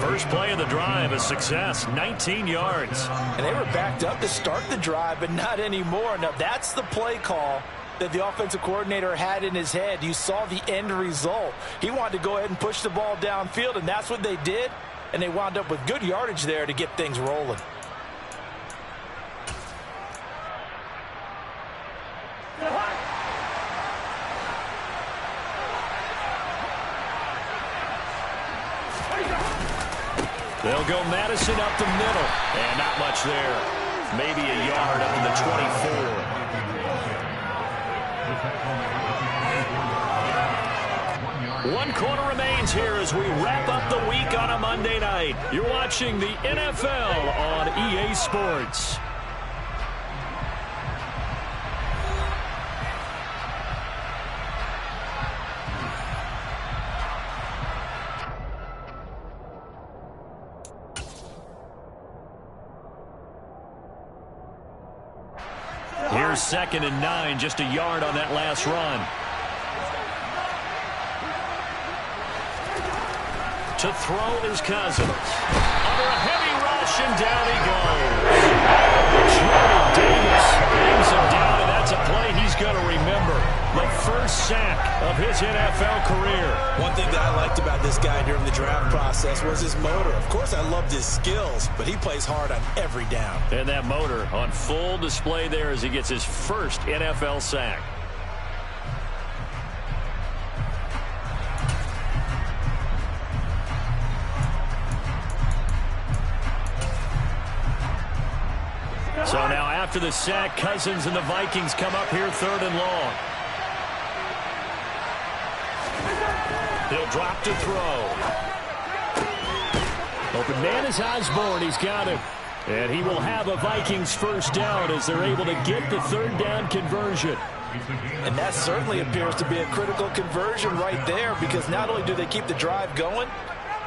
First play of the drive, a success, 19 yards. And they were backed up to start the drive, but not anymore. Now, that's the play call that the offensive coordinator had in his head. You saw the end result. He wanted to go ahead and push the ball downfield, and that's what they did. And they wound up with good yardage there to get things rolling. They'll go Madison up the middle. And not much there. Maybe a yard up in the 24. One quarter remains here as we wrap up the week on a Monday night. You're watching the NFL on EA Sports. Here's 2nd and 9, just a yard on that last run. To throw is Cousins. Under a heavy rush, and down he goes. Jordan Davis brings him down, and that's a play he's going to remember. The first sack of his NFL career. One thing that I liked about this guy during the draft process was his motor. Of course, I loved his skills, but he plays hard on every down. And that motor on full display there as he gets his first NFL sack. So now after the sack, Cousins and the Vikings come up here 3rd and long. He'll drop to throw. Open man is Osborne. He's got it. And he will have a Vikings first down as they're able to get the 3rd down conversion. And that certainly appears to be a critical conversion right there, because not only do they keep the drive going,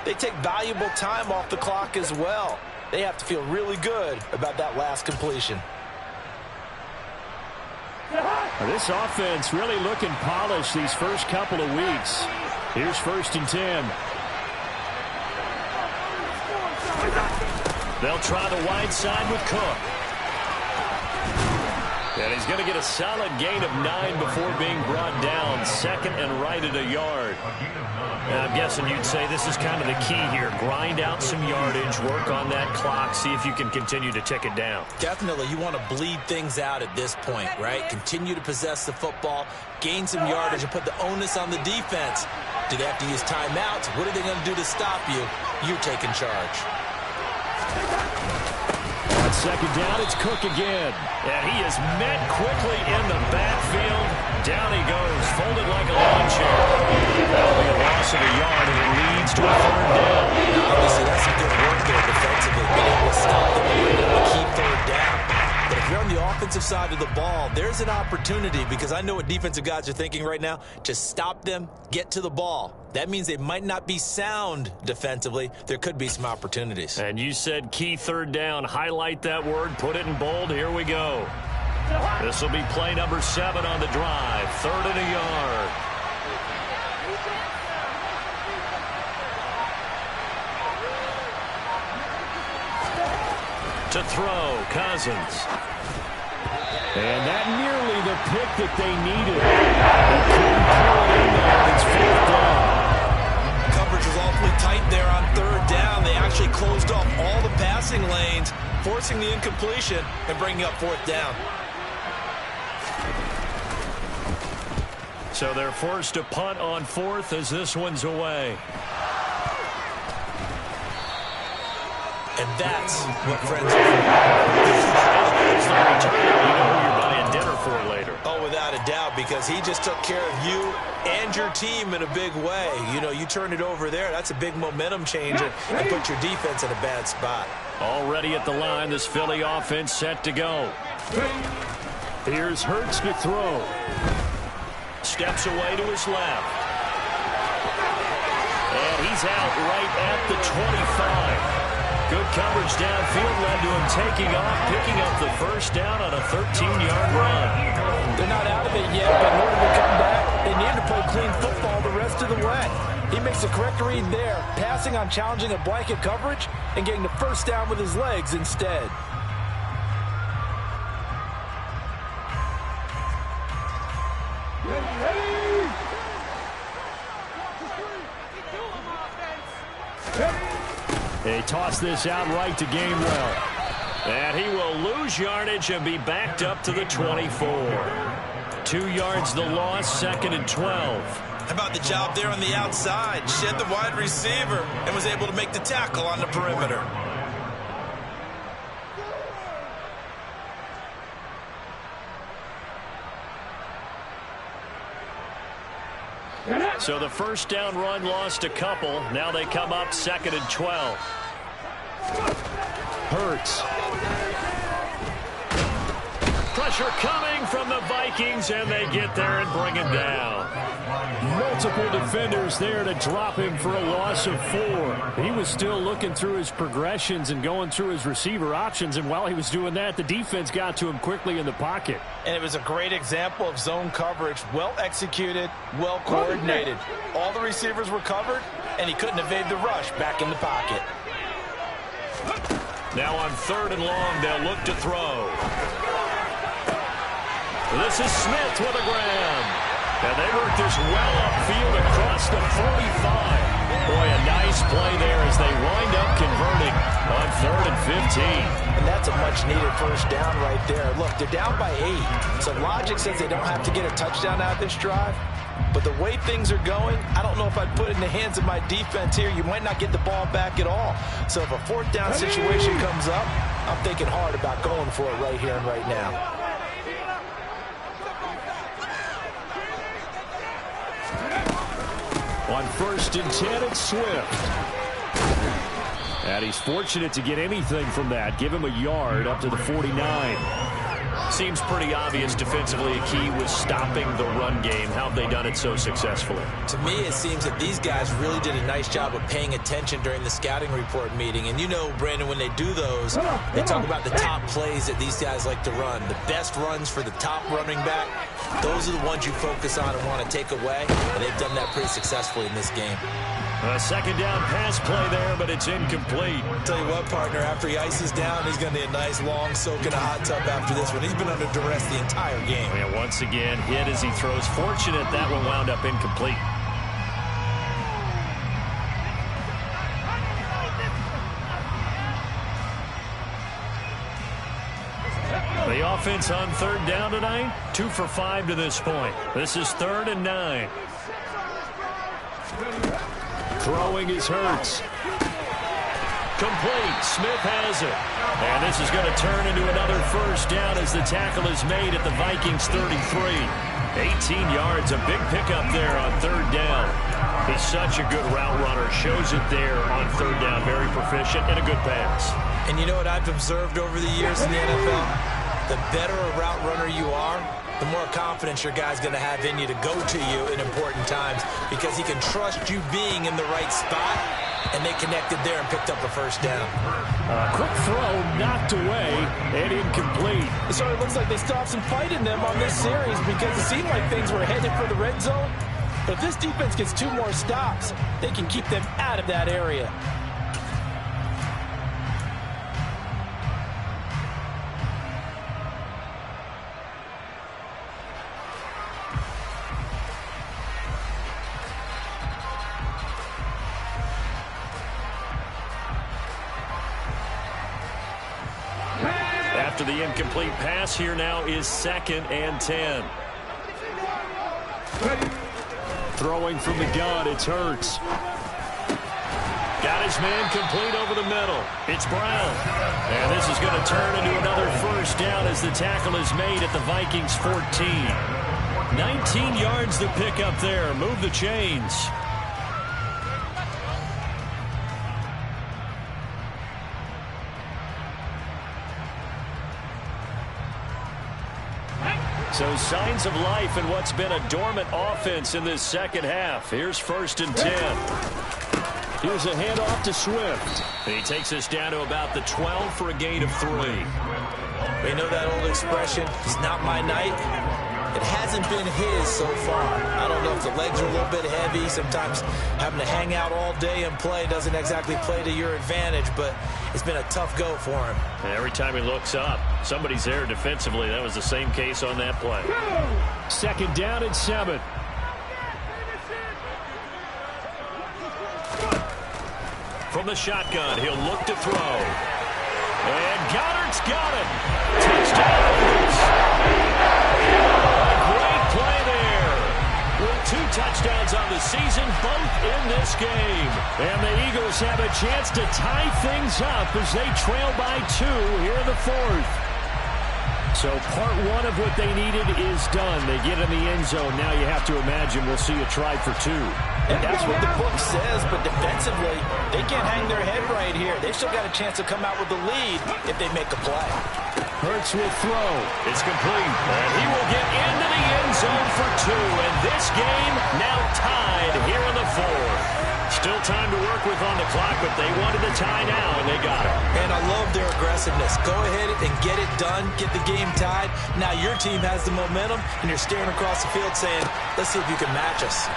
they take valuable time off the clock as well. They have to feel really good about that last completion. This offense really looking polished these first couple of weeks. Here's 1st and 10. They'll try the wide side with Cook. And he's going to get a solid gain of 9 before being brought down. 2nd and right at a yard. And I'm guessing you'd say this is kind of the key here. Grind out some yardage, work on that clock, see if you can continue to tick it down. Definitely, you want to bleed things out at this point, right? Continue to possess the football, gain some yardage, and put the onus on the defense. Do they have to use timeouts? What are they going to do to stop you? You're taking charge. On 2nd down, it's Cook again. And he is met quickly in the backfield. Down he goes, folded like a lawn chair. That'll be a loss of a yard, and it leads to a 3rd down. Now, obviously, that's some good work there defensively, being able to stop them and bring them to keep 3rd down. But if you're on the offensive side of the ball, there's an opportunity, because I know what defensive guys are thinking right now, to stop them, get to the ball. That means they might not be sound defensively. There could be some opportunities. And you said key 3rd down. Highlight that word, put it in bold. Here we go. This will be play number 7 on the drive. 3rd and a yard. To throw, Cousins. And that nearly the pick that they needed. They couldn't pull it in there. It's 4th down. Coverage was awfully tight there on 3rd down. They actually closed off all the passing lanes, forcing the incompletion and bringing up 4th down. So they're forced to punt on 4th as this one's away. And that's what friends are for. It's the return. You know who you're buying dinner for later. Oh, without a doubt, because he just took care of you and your team in a big way. You know, you turn it over there, that's a big momentum changer, and put your defense in a bad spot. Already at the line, this Philly offense set to go. Here's Hurts to throw. Steps away to his left. And he's out right at the 25. Good coverage downfield led to him taking off, picking up the first down on a 13-yard run. They're not out of it yet, but in order to come back, they need to play clean football the rest of the way. He makes the correct read there, passing on challenging a blanket coverage and getting the first down with his legs instead. They toss this out right to Gainwell. And he will lose yardage and be backed up to the 24. 2 yards the loss, 2nd and 12. How about the job there on the outside? Shed the wide receiver and was able to make the tackle on the perimeter. So the first down run lost a couple. Now they come up 2nd and 12. Hurts. Pressure coming from the Vikings, and they get there and bring him down. Multiple defenders there to drop him for a loss of 4. He was still looking through his progressions and going through his receiver options, and while he was doing that, the defense got to him quickly in the pocket. And it was a great example of zone coverage, well executed, well coordinated. All the receivers were covered, and he couldn't evade the rush back in the pocket. Now on 3rd and long, they'll look to throw. This is Smith with a grab. And they work this well upfield across the 45. Boy, a nice play there as they wind up converting on 3rd and 15. And that's a much-needed first down right there. Look, they're down by 8. So logic says they don't have to get a touchdown out of this drive. But the way things are going, I don't know if I'd put it in the hands of my defense here. You might not get the ball back at all. So if a 4th down situation comes up, I'm thinking hard about going for it right here and right now. On 1st and 10, it's Swift. And he's fortunate to get anything from that. Give him a yard up to the 49. Seems pretty obvious defensively a key was stopping the run game. How have they done it so successfully? To me, it seems that these guys really did a nice job of paying attention during the scouting report meeting. And you know, Brandon, when they do those, they talk about the top plays that these guys like to run. The best runs for the top running back, those are the ones you focus on and want to take away. And they've done that pretty successfully in this game. A 2nd down pass play there, but it's incomplete. Tell you what, partner, after he ices down, he's going to need a nice long soak in a hot tub after this one. He's been under duress the entire game. And once again, hit as he throws. Fortunate that one wound up incomplete. The offense on 3rd down tonight, 2 for 5 to this point. This is 3rd and 9. Throwing is Hurts. Complete. Smith has it. And this is going to turn into another first down as the tackle is made at the Vikings 33. 18 yards, a big pickup there on 3rd down. He's such a good route runner. Shows it there on 3rd down. Very proficient and a good pass. And you know what I've observed over the years in the NFL? The better a route runner you are, the more confidence your guy's going to have in you to go to you in important times because he can trust you being in the right spot, and they connected there and picked up a first down. Quick throw knocked away and incomplete. So it looks like they still have some fight in them on this series because it seemed like things were headed for the red zone. But if this defense gets 2 more stops, they can keep them out of that area. After the incomplete pass, here now is 2nd and 10. Throwing from the gun, it's Hurts. Got his man complete over the middle. It's Brown. And this is going to turn into another first down as the tackle is made at the Vikings 14. 19 yards to pick up there. Move the chains. So signs of life in what's been a dormant offense in this second half. Here's 1st and 10. Here's a handoff to Swift. And he takes us down to about the 12 for a gain of 3. We know that old expression, it's not my night. It hasn't been his so far. I don't know if the legs are a little bit heavy. Sometimes having to hang out all day and play doesn't exactly play to your advantage, but it's been a tough go for him. And every time he looks up, somebody's there defensively. That was the same case on that play. 2nd down and 7. From the shotgun, he'll look to throw. And Goddard's got it. Touchdown Eagles. Great play there. With 2 touchdowns on the season, both in this game. And the Eagles have a chance to tie things up as they trail by 2 here in the 4th. So part 1 of what they needed is done. They get in the end zone. Now you have to imagine we'll see a try for 2. And that's what the book says, but defensively, they can't hang their head right here. They've still got a chance to come out with the lead if they make a play. Hurts will throw. It's complete. And he will get into the end zone for 2. And this game now tied here in the 4th. Still time to work with on the clock, but they wanted the tie now, and they got it. And I love their aggressiveness. Go ahead and get it done, get the game tied. Now your team has the momentum, and you're staring across the field saying, let's see if you can match us.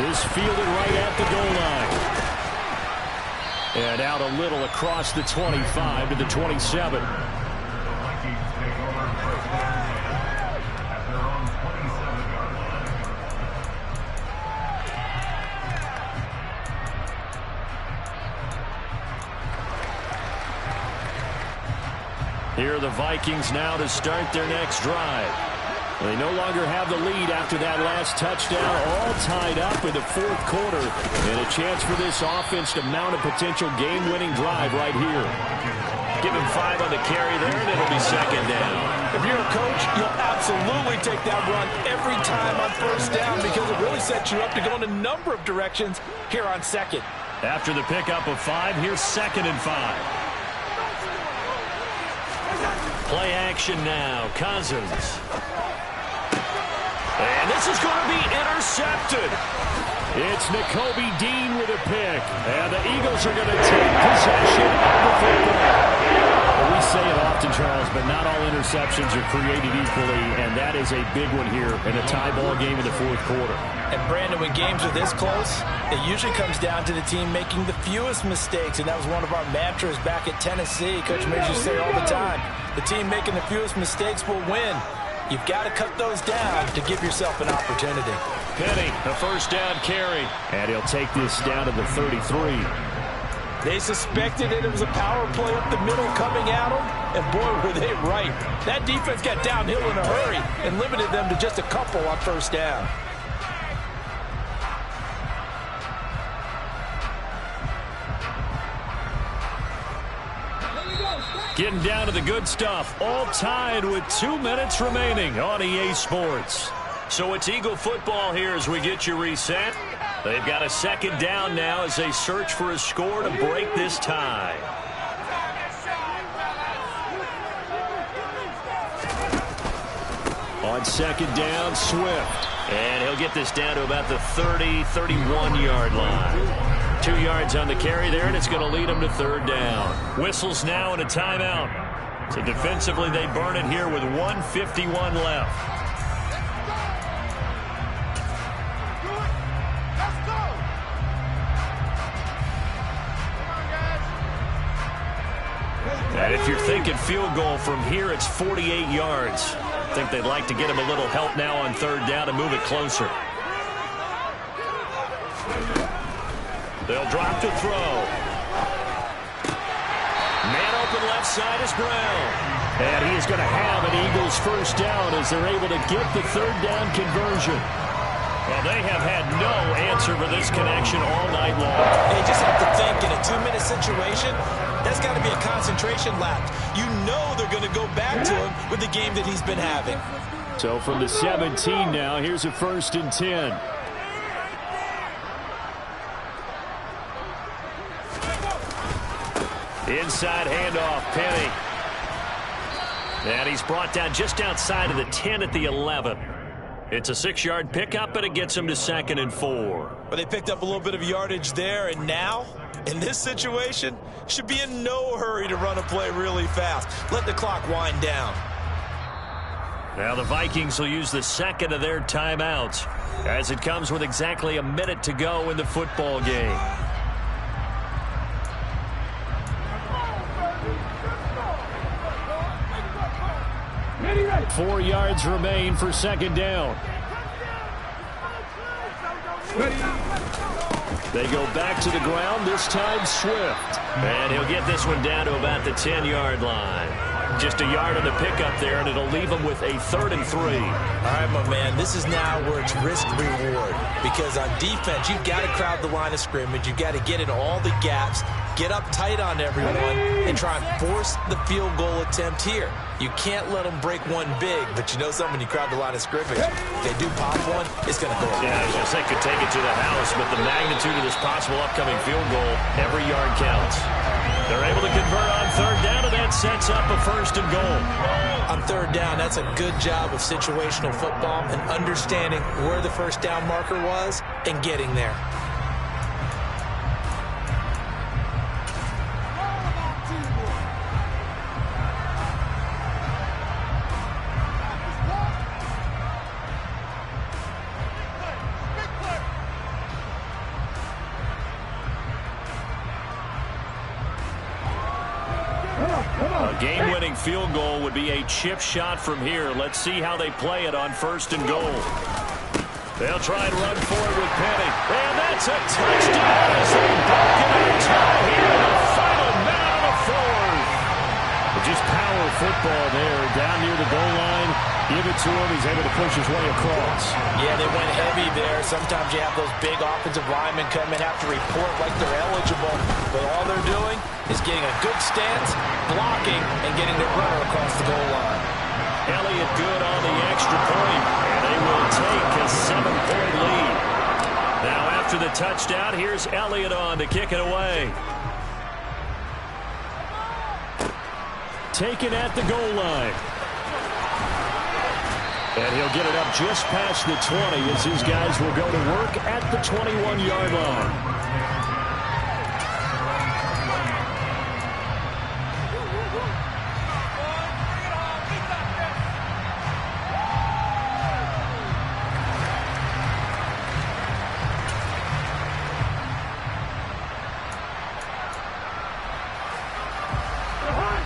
This fielded right at the goal line. And out a little across the 25 to the 27. Here are the Vikings now to start their next drive. They no longer have the lead after that last touchdown, all tied up in the 4th quarter. And a chance for this offense to mount a potential game-winning drive right here. Give him 5 on the carry there, and it'll be 2nd down. If you're a coach, you'll absolutely take that run every time on 1st down because it really sets you up to go in a number of directions here on 2nd. After the pickup of 5, here's 2nd and 5. Play action now. Cousins. And this is going to be intercepted. It's Nakobe Dean with a pick. And the Eagles are going to take possession of the football. Well, we say it often, Charles, but not all interceptions are created equally, and that is a big one here in a tie ball game in the 4th quarter. And Brandon, when games are this close, it usually comes down to the team making the fewest mistakes, and that was one of our mantras back at Tennessee. Coach Mears used to say all the time, the team making the fewest mistakes will win. You've got to cut those down to give yourself an opportunity. Penny, a 1st down carry. And he'll take this down to the 33. They suspected it was a power play up the middle coming at them, and boy, were they right. That defense got downhill in a hurry and limited them to just a couple on 1st down. Getting down to the good stuff. All tied with 2 minutes remaining on EA Sports. So it's Eagle football here as we get you reset. They've got a 2nd down now as they search for a score to break this tie. On 2nd down, Swift. And he'll get this down to about the 30, 31-yard line. 2 yards on the carry there, and it's going to lead them to 3rd down. Whistles now and a timeout. So defensively, they burn it here with 1:51 left. And if you're thinking field goal from here, it's 48 yards. I think they'd like to get him a little help now on 3rd down and move it closer. They'll drop to throw. Man open left side is Brown. And he is going to have an Eagles 1st down as they're able to get the 3rd down conversion. Well, they have had no answer for this connection all night long. They just have to think in a 2-minute situation, that's got to be a concentration lapse. You know they're going to go back to him with the game that he's been having. So from the 17 now, here's a 1st and 10. Inside handoff, Penny. And he's brought down just outside of the 10 at the 11. It's a 6-yard pickup, but it gets him to 2nd and 4. But they picked up a little bit of yardage there, and now, in this situation, should be in no hurry to run a play really fast. Let the clock wind down. Now the Vikings will use the second of their timeouts as it comes with exactly a minute to go in the football game. Four yards remain for second down. They go back to the ground, this time Swift. And he'll get this one down to about the 10-yard line. Just a yard on the pickup there, and it'll leave him with a 3rd and 3. All right, my man, this is now where it's risk-reward. Because on defense, you've got to crowd the line of scrimmage. You've got to get in all the gaps, get up tight on everyone, and try and force the field goal attempt here. You can't let them break one big, but you know something, when you crowd the line of scrimmage, if they do pop one, it's going to go. Yeah, I was going to say, could take it to the house, but the magnitude of this possible upcoming field goal, every yard counts. They're able to convert on 3rd down, and that sets up a 1st and goal. On 3rd down, that's a good job of situational football and understanding where the 1st down marker was and getting there. A game-winning field goal would be a chip shot from here. Let's see how they play it on 1st and goal. They'll try and run for it with Penny. And that's a touchdown as they back in a tie here in the final minute of the 4th. Just power football there, down near the goal line. Give it to him. He's able to push his way across. Yeah, they went heavy there. Sometimes you have those big offensive linemen come and have to report like they're eligible. But all they're doing is getting a good stance, blocking, and getting their runner across the goal line. Elliott good on the extra point, and they will take a 7-point lead. Now after the touchdown, here's Elliott on to kick it away. Taken at the goal line. And he'll get it up just past the 20 as his guys will go to work at the 21-yard line.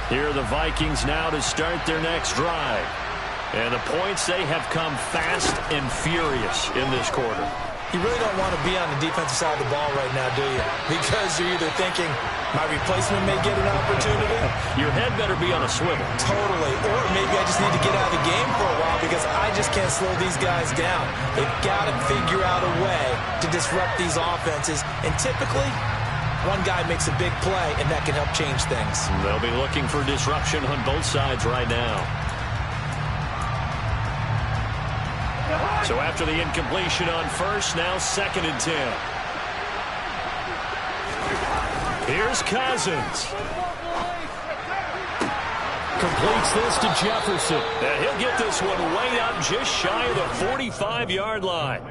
Here are the Vikings now to start their next drive. And the points, they have come fast and furious in this quarter. You really don't want to be on the defensive side of the ball right now, do you? Because you're either thinking, my replacement may get an opportunity. Your head better be on a swivel. Totally. Or maybe I just need to get out of the game for a while because I just can't slow these guys down. They've got to figure out a way to disrupt these offenses. And typically, one guy makes a big play, and that can help change things. They'll be looking for disruption on both sides right now. So after the incompletion on 1st, now 2nd and 10. Here's Cousins. Completes this to Jefferson. And he'll get this one way up just shy of the 45-yard line.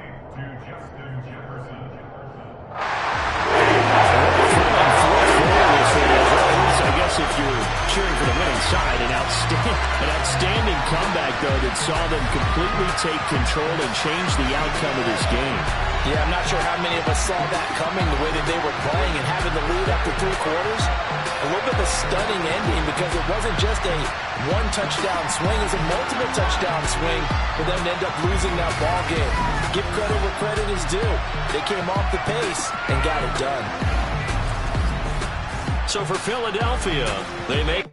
I guess if you're cheering for the winning side, an outstanding comeback, though, that saw them completely take control and change the outcome of this game. Yeah, I'm not sure how many of us saw that coming, the way that they were playing and having the lead after 3 quarters. A little bit of a stunning ending because it wasn't just a one-touchdown swing. It was a multiple touchdown swing for them to end up losing that ball game. Give credit where credit is due. They came off the pace and got it done. So for Philadelphia, they make